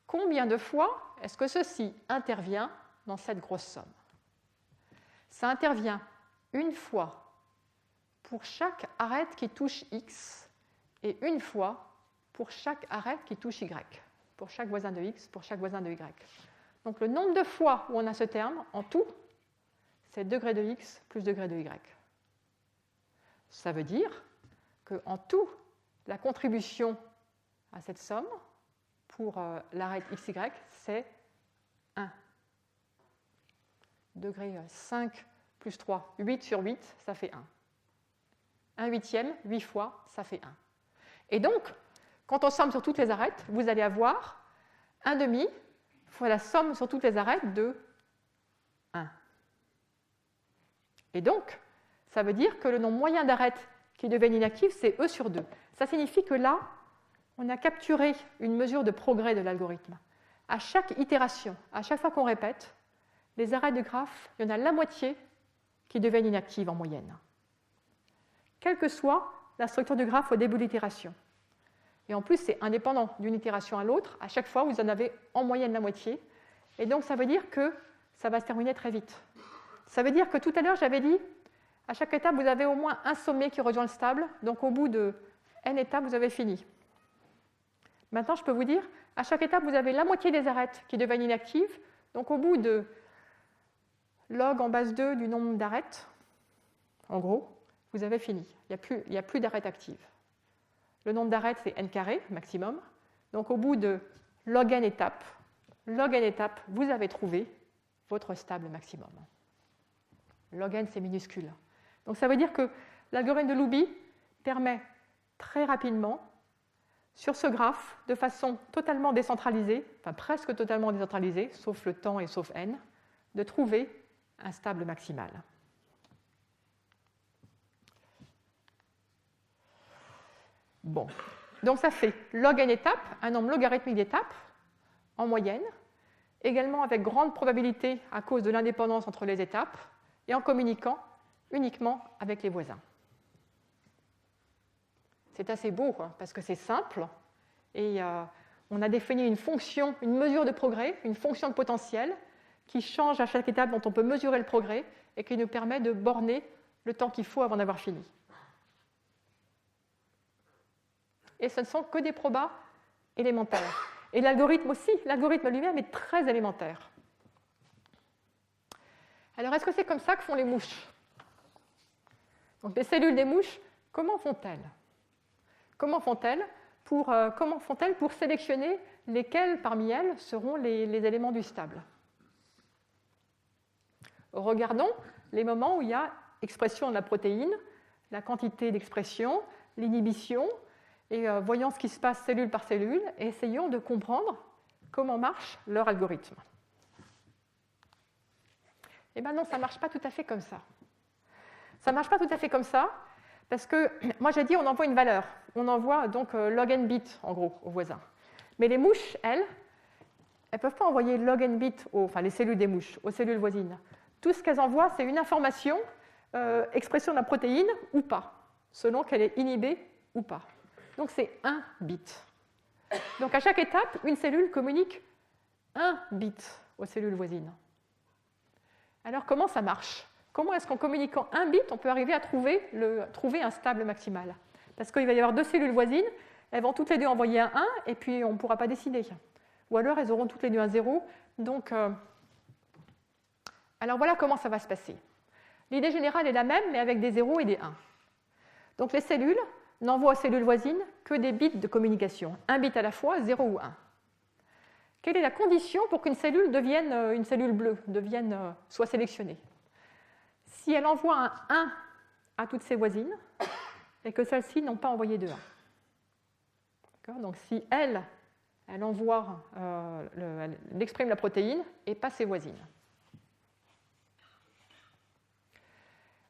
Combien de fois est-ce que ceci intervient dans cette grosse somme? Ça intervient une fois pour chaque arête qui touche x et une fois pour chaque arête qui touche y, pour chaque voisin de x, pour chaque voisin de y. Donc le nombre de fois où on a ce terme, en tout, c'est degré de x plus degré de y. Ça veut dire qu'en tout, la contribution à cette somme pour l'arête xy, c'est 1. Degré 5 plus 3, 8 sur 8, ça fait 1. 1/8, 8 fois, ça fait 1. Et donc, quand on somme sur toutes les arêtes, vous allez avoir 1/2 fois la somme sur toutes les arêtes de 1. Et donc, ça veut dire que le nombre moyen d'arêtes qui deviennent inactives, c'est E sur 2. Ça signifie que là, on a capturé une mesure de progrès de l'algorithme. À chaque itération, à chaque fois qu'on répète, les arêtes du graphe, il y en a la moitié qui deviennent inactives en moyenne. Quelle que soit la structure du graphe au début de l'itération. Et en plus, c'est indépendant d'une itération à l'autre. À chaque fois, vous en avez en moyenne la moitié. Et donc, ça veut dire que ça va se terminer très vite. Ça veut dire que tout à l'heure, j'avais dit, à chaque étape, vous avez au moins un sommet qui rejoint le stable. Donc, au bout de n étapes, vous avez fini. Maintenant, je peux vous dire, à chaque étape, vous avez la moitié des arêtes qui deviennent inactives. Donc, au bout de log en base 2 du nombre d'arêtes, en gros, vous avez fini. Il n'y a plus d'arêtes actives. Le nombre d'arêtes, c'est n carré, maximum. Donc, au bout de log n étapes, vous avez trouvé votre stable maximum. Log n, c'est minuscule. Donc, ça veut dire que l'algorithme de Luby permet très rapidement, sur ce graphe, de façon totalement décentralisée, enfin presque totalement décentralisée, sauf le temps et sauf n, de trouver un stable maximal. Bon, donc ça fait log n étapes, un nombre logarithmique d'étapes, en moyenne, également avec grande probabilité à cause de l'indépendance entre les étapes, et en communiquant uniquement avec les voisins. C'est assez beau, parce que c'est simple, et on a défini une fonction, une mesure de progrès, une fonction de potentiel, qui change à chaque étape dont on peut mesurer le progrès, et qui nous permet de borner le temps qu'il faut avant d'avoir fini. Et ce ne sont que des probas élémentaires. Et l'algorithme aussi, l'algorithme lui-même est très élémentaire. Alors, est-ce que c'est comme ça que font les mouches? Donc, les cellules des mouches, comment font-elles? Comment font-elles pour sélectionner lesquelles parmi elles seront les éléments du stable? Regardons les moments où il y a expression de la protéine, la quantité d'expression, l'inhibition, et voyons ce qui se passe cellule par cellule, et essayons de comprendre comment marche leur algorithme. Eh bien non, ça ne marche pas tout à fait comme ça. Ça ne marche pas tout à fait comme ça, parce que, moi j'ai dit, on envoie une valeur. On envoie donc log n bits, en gros, au voisin. Mais les mouches, elles ne peuvent pas envoyer log n bits, enfin les cellules des mouches, aux cellules voisines. Tout ce qu'elles envoient, c'est une information, expression de la protéine ou pas, selon qu'elle est inhibée ou pas. Donc c'est 1 bit. Donc à chaque étape, une cellule communique 1 bit aux cellules voisines. Alors comment ça marche? Comment est-ce qu'en communiquant 1 bit, on peut arriver à trouver un stable maximal? Parce qu'il va y avoir 2 cellules voisines, elles vont toutes les deux envoyer un 1, et puis on ne pourra pas décider. Ou alors elles auront toutes les deux un 0. Donc, alors voilà comment ça va se passer. L'idée générale est la même, mais avec des 0 et des 1. Donc les cellules n'envoient aux cellules voisines que des bits de communication, 1 bit à la fois, 0 ou 1. Quelle est la condition pour qu'une cellule devienne une cellule bleue, soit sélectionnée? Si elle envoie un 1 à toutes ses voisines, et que celles-ci n'ont pas envoyé de 1. Donc si elle envoie, elle exprime la protéine et pas ses voisines.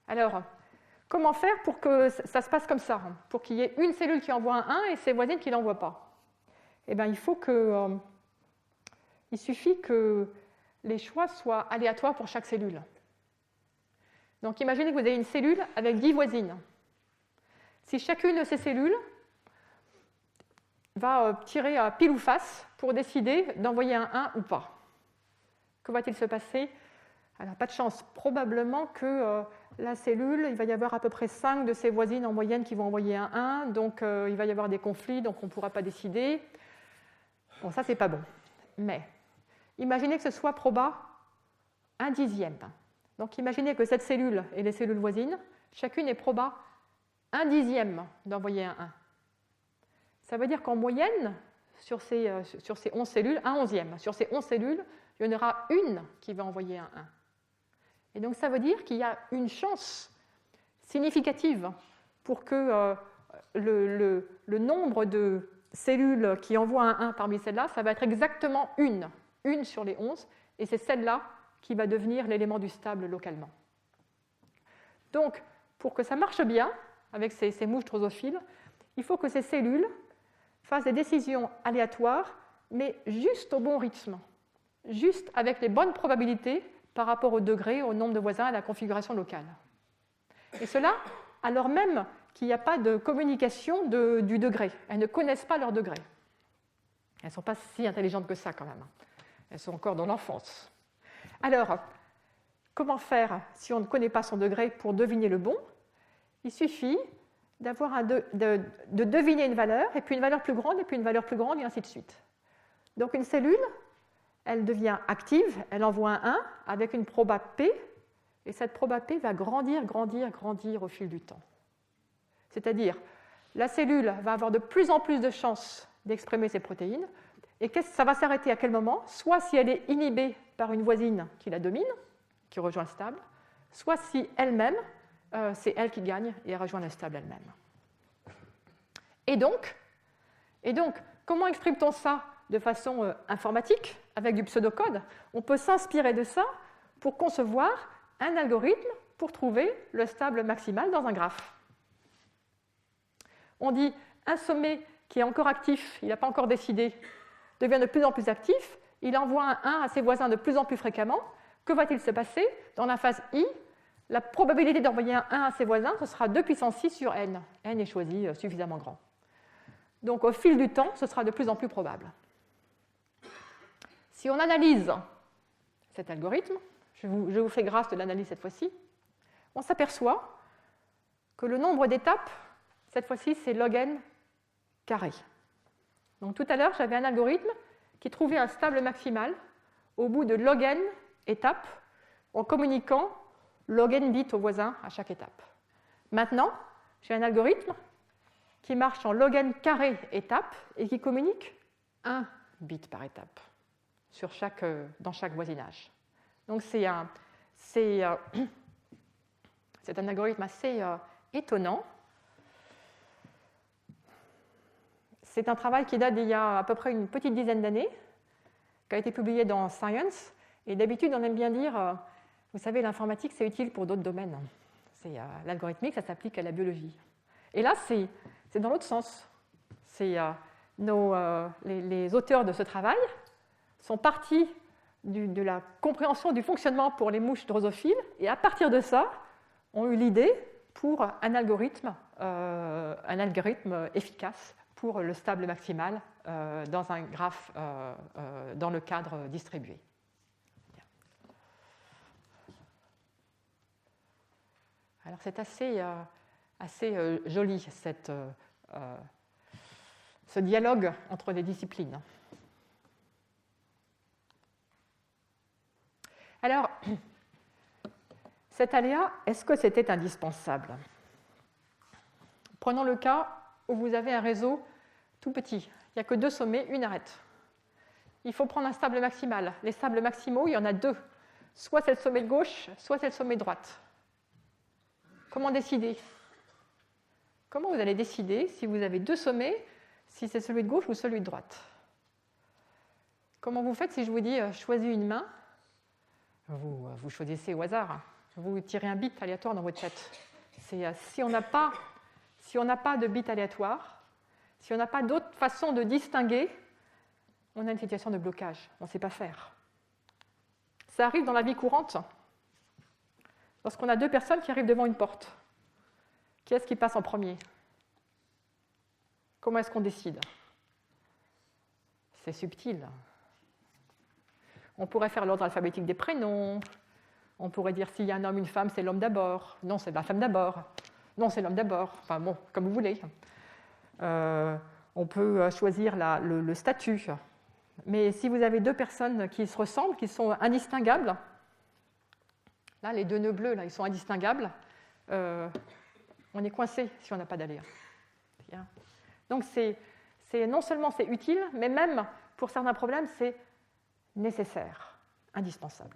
Alors, comment faire pour que ça se passe comme ça, pour qu'il y ait une cellule qui envoie un 1 et ses voisines qui ne l'envoient pas? Eh bien, il suffit que les choix soient aléatoires pour chaque cellule. Donc, imaginez que vous avez une cellule avec 10 voisines. Si chacune de ces cellules va tirer à pile ou face pour décider d'envoyer un 1 ou pas, que va-t-il se passer? Alors, pas de chance. Probablement que la cellule, il va y avoir à peu près 5 de ses voisines en moyenne qui vont envoyer un 1, donc il va y avoir des conflits, donc on ne pourra pas décider. Bon, ça, c'est pas bon. Mais imaginez que ce soit proba 1/10. Donc imaginez que cette cellule et les cellules voisines, chacune est proba 1/10 d'envoyer un 1. Ça veut dire qu'en moyenne, sur ces 11 cellules, 1/11. Sur ces 11 cellules, il y en aura une qui va envoyer un 1. Et donc ça veut dire qu'il y a une chance significative pour que le nombre de cellules qui envoient un 1 parmi celles-là, ça va être exactement une sur les 11, et c'est celle-là qui va devenir l'élément du stable localement. Donc, pour que ça marche bien avec ces mouches drosophiles, il faut que ces cellules fassent des décisions aléatoires, mais juste au bon rythme, juste avec les bonnes probabilités par rapport au degré, au nombre de voisins, à la configuration locale. Et cela, alors même qu'il n'y a pas de communication du degré. Elles ne connaissent pas leur degré. Elles ne sont pas si intelligentes que ça, quand même. Elles sont encore dans l'enfance. Alors, comment faire si on ne connaît pas son degré pour deviner le bon? Il suffit de deviner une valeur, et puis une valeur plus grande, et puis une valeur plus grande, et ainsi de suite. Donc une cellule, elle devient active, elle envoie un 1 avec une proba P, et cette proba P va grandir au fil du temps. C'est-à-dire, la cellule va avoir de plus en plus de chances d'exprimer ses protéines, et ça va s'arrêter à quel moment? Soit si elle est inhibée par une voisine qui la domine, qui rejoint le stable, soit si elle-même, c'est elle qui gagne et elle rejoint le stable elle-même. Et donc, comment exprime-t-on ça de façon informatique, avec du pseudocode? On peut s'inspirer de ça pour concevoir un algorithme pour trouver le stable maximal dans un graphe. On dit un sommet qui est encore actif, il n'a pas encore décidé, devient de plus en plus actif, il envoie un 1 à ses voisins de plus en plus fréquemment. Que va-t-il se passer? Dans la phase I, la probabilité d'envoyer un 1 à ses voisins, ce sera 2 puissance 6 sur n. n est choisi suffisamment grand. Donc au fil du temps, ce sera de plus en plus probable. Si on analyse cet algorithme, je vous fais grâce de l'analyse cette fois-ci, on s'aperçoit que le nombre d'étapes, cette fois-ci, c'est log n carré. Donc tout à l'heure, j'avais un algorithme qui trouvait un stable maximal au bout de log n étapes en communiquant log n bits aux voisins à chaque étape. Maintenant, j'ai un algorithme qui marche en log n carré étape et qui communique 1 bit par étape dans chaque voisinage. Donc c'est C'est un algorithme assez étonnant. C'est un travail qui date d'il y a à peu près une petite dizaine d'années, qui a été publié dans Science. Et d'habitude, on aime bien dire, vous savez, l'informatique, c'est utile pour d'autres domaines. L'algorithmique, ça s'applique à la biologie. Et là, c'est dans l'autre sens. Les auteurs de ce travail sont partis de la compréhension du fonctionnement pour les mouches drosophiles, et à partir de ça, ont eu l'idée pour un algorithme efficace pour le stable maximal dans un graphe dans le cadre distribué. Alors c'est assez joli ce dialogue entre les disciplines. Alors, cet aléa, est-ce que c'était indispensable? Prenons le cas où vous avez un réseau tout petit. Il n'y a que 2 sommets, une arête. Il faut prendre un stable maximal. Les stables maximaux, il y en a 2. Soit c'est le sommet de gauche, soit c'est le sommet de droite. Comment décider? Comment vous allez décider si vous avez 2 sommets, si c'est celui de gauche ou celui de droite? Comment vous faites si je vous dis choisis une main? Vous choisissez au hasard. Vous tirez un bit aléatoire dans votre tête. Si on n'a pas de bit aléatoire, si on n'a pas d'autre façon de distinguer, on a une situation de blocage. On ne sait pas faire. Ça arrive dans la vie courante. Lorsqu'on a 2 personnes qui arrivent devant une porte, qui est-ce qui passe en premier? Comment est-ce qu'on décide? C'est subtil. On pourrait faire l'ordre alphabétique des prénoms. On pourrait dire s'il y a un homme, une femme, c'est l'homme d'abord. Non, c'est la femme d'abord. Non, c'est l'homme d'abord. Enfin bon, comme vous voulez. On peut choisir le statut. Mais si vous avez 2 personnes qui se ressemblent, qui sont indistinguables, là, les 2 nœuds bleus, là, ils sont indistinguables, on est coincé si on n'a pas d'aléa. Donc, non seulement c'est utile, mais même pour certains problèmes, c'est nécessaire, indispensable.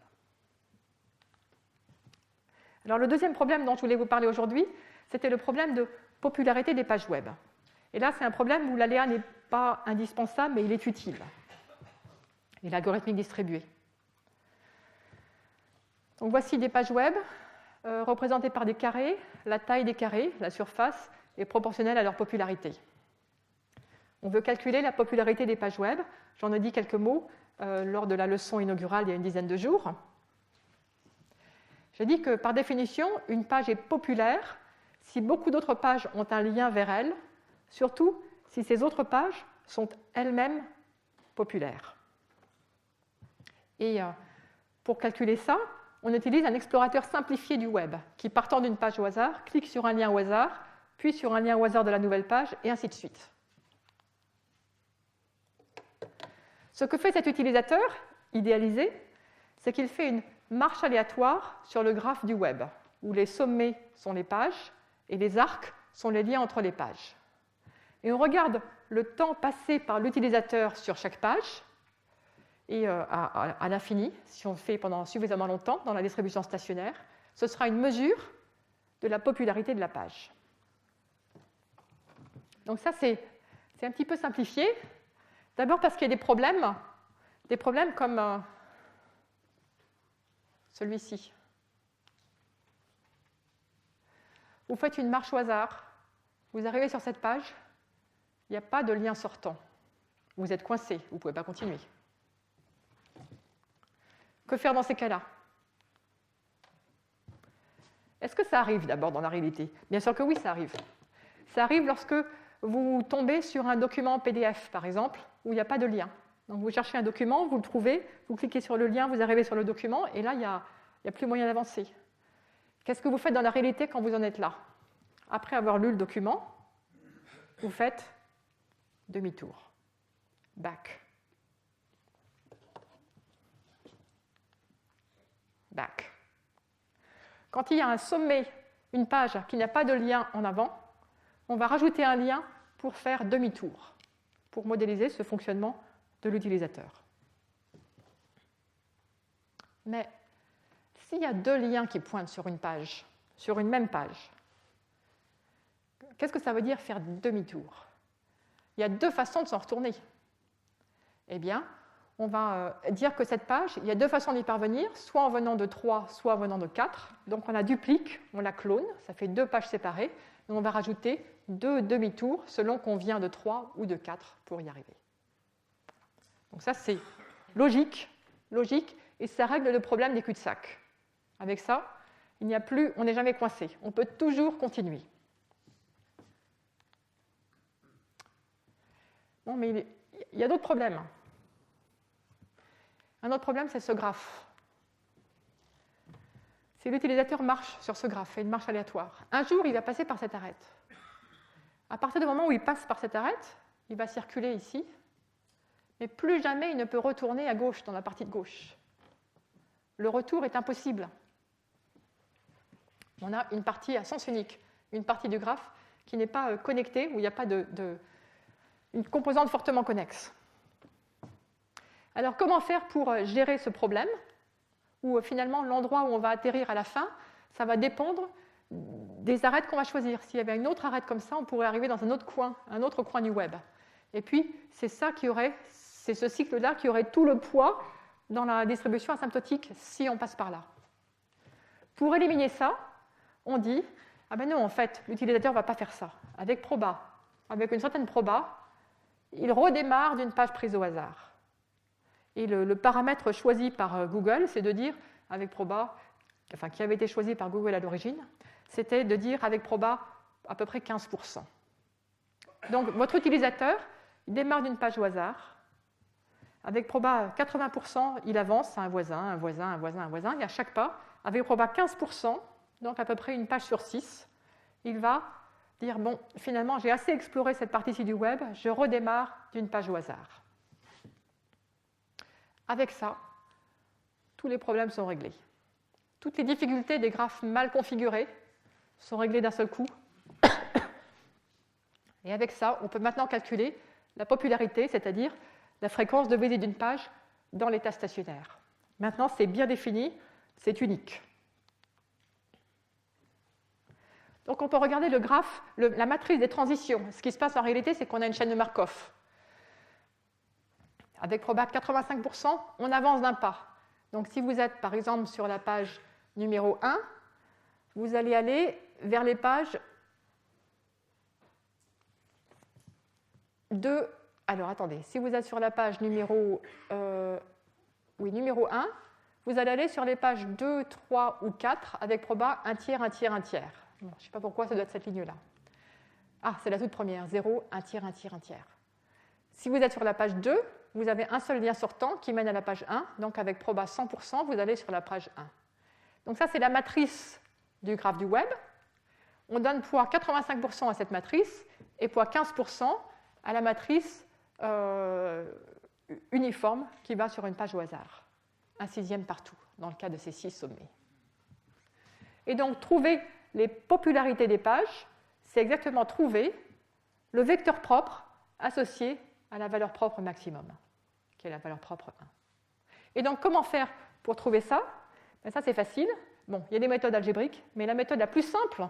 Alors, le deuxième problème dont je voulais vous parler aujourd'hui, c'était le problème de popularité des pages web. Et là, c'est un problème où l'aléa n'est pas indispensable, mais il est utile. Et l'algorithmique distribuée. Donc, voici des pages web représentées par des carrés. La taille des carrés, la surface, est proportionnelle à leur popularité. On veut calculer la popularité des pages web. J'en ai dit quelques mots lors de la leçon inaugurale il y a une dizaine de jours. J'ai dit que par définition, une page est populaire si beaucoup d'autres pages ont un lien vers elle, surtout si ces autres pages sont elles-mêmes populaires. Et pour calculer ça, on utilise un explorateur simplifié du web qui, partant d'une page au hasard, clique sur un lien au hasard, puis sur un lien au hasard de la nouvelle page, et ainsi de suite. Ce que fait cet utilisateur, idéalisé, c'est qu'il fait une marche aléatoire sur le graphe du web, où les sommets sont les pages et les arcs sont les liens entre les pages. Et on regarde le temps passé par l'utilisateur sur chaque page, et à l'infini, si on le fait pendant suffisamment longtemps dans la distribution stationnaire, ce sera une mesure de la popularité de la page. Donc ça, c'est un petit peu simplifié. D'abord parce qu'il y a des problèmes comme celui-ci. Vous faites une marche au hasard, vous arrivez sur cette page, il n'y a pas de lien sortant. Vous êtes coincé, vous ne pouvez pas continuer. Que faire dans ces cas-là? Est-ce que ça arrive d'abord dans la réalité? Bien sûr que oui, ça arrive. Ça arrive lorsque vous tombez sur un document PDF, par exemple, où il n'y a pas de lien. Donc vous cherchez un document, vous le trouvez, vous cliquez sur le lien, vous arrivez sur le document, et là, il n'y a plus moyen d'avancer. Qu'est-ce que vous faites dans la réalité quand vous en êtes là? Après avoir lu le document, vous faites demi-tour. Back. Back. Quand il y a un sommet, une page qui n'a pas de lien en avant, on va rajouter un lien pour faire demi-tour, pour modéliser ce fonctionnement de l'utilisateur. Mais s'il y a 2 liens qui pointent sur une page, sur une même page. Qu'est-ce que ça veut dire faire demi-tour? Il y a deux façons de s'en retourner. Eh bien, on va dire que cette page, il y a deux façons d'y parvenir, soit en venant de 3, soit en venant de 4. Donc on la duplique, on la clone, ça fait deux pages séparées, et on va rajouter deux demi-tours selon qu'on vient de 3 ou de 4 pour y arriver. Donc ça, c'est logique, et ça règle le problème des cul-de-sac. Avec ça, on n'est jamais coincé, on peut toujours continuer. Bon, mais il y a d'autres problèmes. Un autre problème, c'est ce graphe. Si l'utilisateur marche sur ce graphe, fait une marche aléatoire, un jour, il va passer par cette arête. À partir du moment où il passe par cette arête, il va circuler ici, mais plus jamais il ne peut retourner à gauche, dans la partie de gauche. Le retour est impossible. On a une partie à sens unique, une partie du graphe qui n'est pas connectée, où il n'y a pas une composante fortement connexe. Alors, comment faire pour gérer ce problème, où finalement, l'endroit où on va atterrir à la fin, ça va dépendre des arêtes qu'on va choisir. S'il y avait une autre arête comme ça, on pourrait arriver dans un autre coin du web. Et puis, c'est ce cycle-là qui aurait tout le poids dans la distribution asymptotique si on passe par là. Pour éliminer ça, on dit, ah ben non, en fait, l'utilisateur ne va pas faire ça. Avec proba, avec une certaine proba, il redémarre d'une page prise au hasard. Et le paramètre choisi par Google, c'est de dire, avec proba, enfin qui avait été choisi par Google à l'origine, c'était de dire avec proba à peu près 15%. Donc votre utilisateur, il démarre d'une page au hasard. Avec proba 80%, il avance à un voisin, et à chaque pas, avec proba 15%, donc à peu près une page sur 6, il va dire, bon, finalement, j'ai assez exploré cette partie-ci du web, je redémarre d'une page au hasard. Avec ça, tous les problèmes sont réglés. Toutes les difficultés des graphes mal configurés sont réglées d'un seul coup. Et avec ça, on peut maintenant calculer la popularité, c'est-à-dire la fréquence de visite d'une page dans l'état stationnaire. Maintenant, c'est bien défini, c'est unique. Donc on peut regarder le graphe, la matrice des transitions. Ce qui se passe en réalité, c'est qu'on a une chaîne de Markov. Avec proba 85%, on avance d'un pas. Donc si vous êtes par exemple sur la page numéro 1, vous allez aller vers les pages 2. Alors attendez, si vous êtes sur la page numéro 1, vous allez aller sur les pages 2, 3 ou 4 avec proba 1 tiers, 1 tiers, 1 tiers. Bon, je ne sais pas pourquoi ça doit être cette ligne-là. Ah, c'est la toute première, 0, 1 tiers, 1 tiers, 1 tiers. Si vous êtes sur la page 2, vous avez un seul lien sortant qui mène à la page 1, donc avec proba 100%, vous allez sur la page 1. Donc ça, c'est la matrice du graphe du web. On donne poids 85% à cette matrice et poids 15% à la matrice uniforme qui va sur une page au hasard. 1/6 partout, dans le cas de ces 6 sommets. Et donc, trouver les popularités des pages, c'est exactement trouver le vecteur propre associé à la valeur propre maximum, qui est la valeur propre 1. Et donc, comment faire pour trouver ça? Ben ça, c'est facile. Bon, il y a des méthodes algébriques, mais la méthode la plus simple,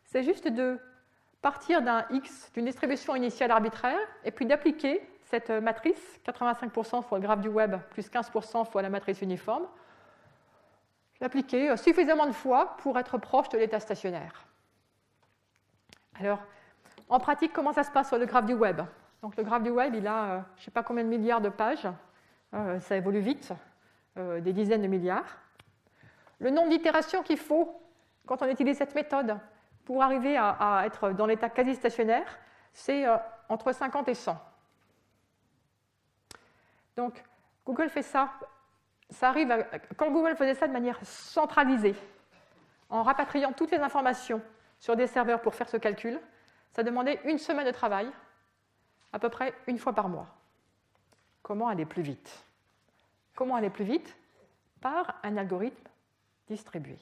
c'est juste de partir d'un x, d'une distribution initiale arbitraire, et puis d'appliquer cette matrice, 85% fois le graphe du web, plus 15% fois la matrice uniforme, l'appliquer suffisamment de fois pour être proche de l'état stationnaire. Alors, en pratique, comment ça se passe sur le graphe du web? Donc, le graphe du web, il a je ne sais pas combien de milliards de pages, ça évolue vite, des dizaines de milliards. Le nombre d'itérations qu'il faut quand on utilise cette méthode pour arriver à être dans l'état quasi stationnaire, c'est entre 50 et 100. Donc, Google fait ça. Quand Google faisait ça de manière centralisée, en rapatriant toutes les informations sur des serveurs pour faire ce calcul, ça demandait une semaine de travail, à peu près une fois par mois. Comment aller plus vite? Comment aller plus vite? Par un algorithme distribué,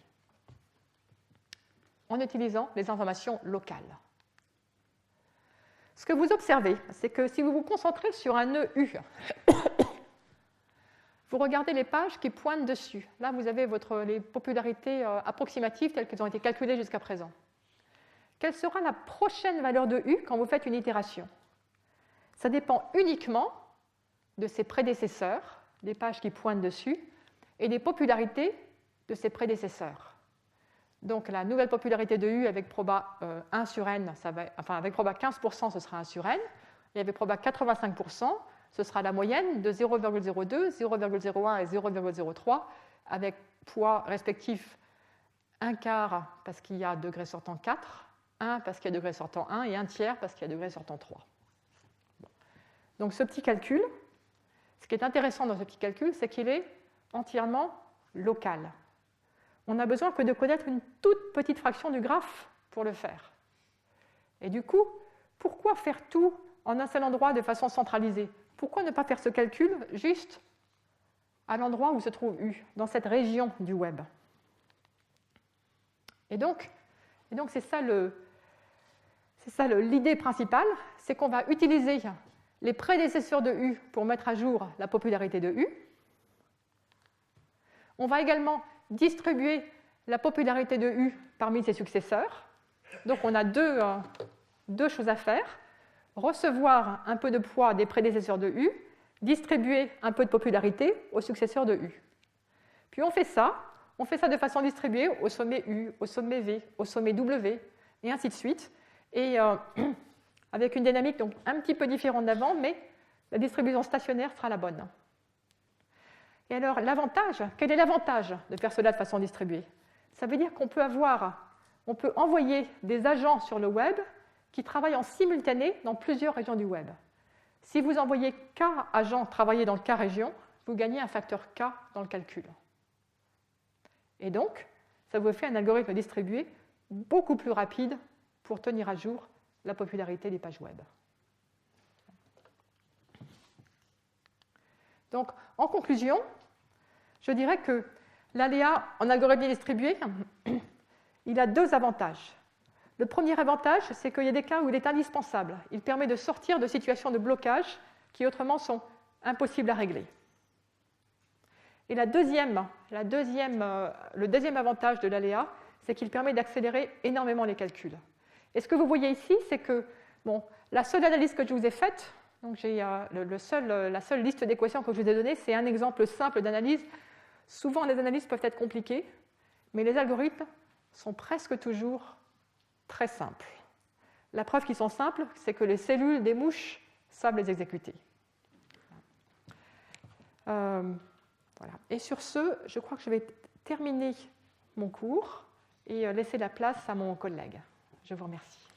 en utilisant les informations locales. Ce que vous observez, c'est que si vous vous concentrez sur un nœud U, vous regardez les pages qui pointent dessus. Là, vous avez les popularités approximatives telles qu'elles ont été calculées jusqu'à présent. Quelle sera la prochaine valeur de U quand vous faites une itération? Ça dépend uniquement de ses prédécesseurs, des pages qui pointent dessus, et des popularités de ses prédécesseurs. Donc la nouvelle popularité de U avec proba 1 sur n, avec proba 15%, ce sera 1 sur n, et avec proba 85%, ce sera la moyenne de 0,02, 0,01 et 0,03, avec poids respectifs 1 quart parce qu'il y a degré sortant 4, 1 parce qu'il y a degré sortant 1 et 1 tiers parce qu'il y a degré sortant 3. Donc ce petit calcul, ce qui est intéressant dans ce petit calcul, c'est qu'il est entièrement local. On n'a besoin que de connaître une toute petite fraction du graphe pour le faire. Et du coup, pourquoi faire tout en un seul endroit de façon centralisée? Pourquoi ne pas faire ce calcul juste à l'endroit où se trouve U, dans cette région du web? Et donc c'est ça l'idée principale, c'est qu'on va utiliser les prédécesseurs de U pour mettre à jour la popularité de U. On va également distribuer la popularité de U parmi ses successeurs. Donc on a deux choses à faire. Recevoir un peu de poids des prédécesseurs de U, distribuer un peu de popularité aux successeurs de U. Puis on fait ça de façon distribuée au sommet U, au sommet V, au sommet W, et ainsi de suite. Et avec une dynamique donc un petit peu différente d'avant, mais la distribution stationnaire sera la bonne. Et alors, quel est l'avantage de faire cela de façon distribuée? Ça veut dire qu'on peut envoyer des agents sur le web qui travaillent en simultané dans plusieurs régions du web. Si vous envoyez K agents travailler dans le K région, vous gagnez un facteur K dans le calcul. Et donc, ça vous fait un algorithme distribué beaucoup plus rapide pour tenir à jour la popularité des pages web. Donc, en conclusion, je dirais que l'ALEA en algorithme distribué, il a deux avantages. Le premier avantage, c'est qu'il y a des cas où il est indispensable. Il permet de sortir de situations de blocage qui autrement sont impossibles à régler. Et le deuxième avantage de l'ALEA, c'est qu'il permet d'accélérer énormément les calculs. Et ce que vous voyez ici, c'est que la seule analyse que je vous ai faite, donc j'ai la seule liste d'équations que je vous ai donnée, c'est un exemple simple d'analyse. Souvent, les analyses peuvent être compliquées, mais les algorithmes sont presque toujours très simples. La preuve qu'ils sont simples, c'est que les cellules des mouches savent les exécuter. Voilà. Et sur ce, je crois que je vais terminer mon cours et laisser la place à mon collègue. Je vous remercie.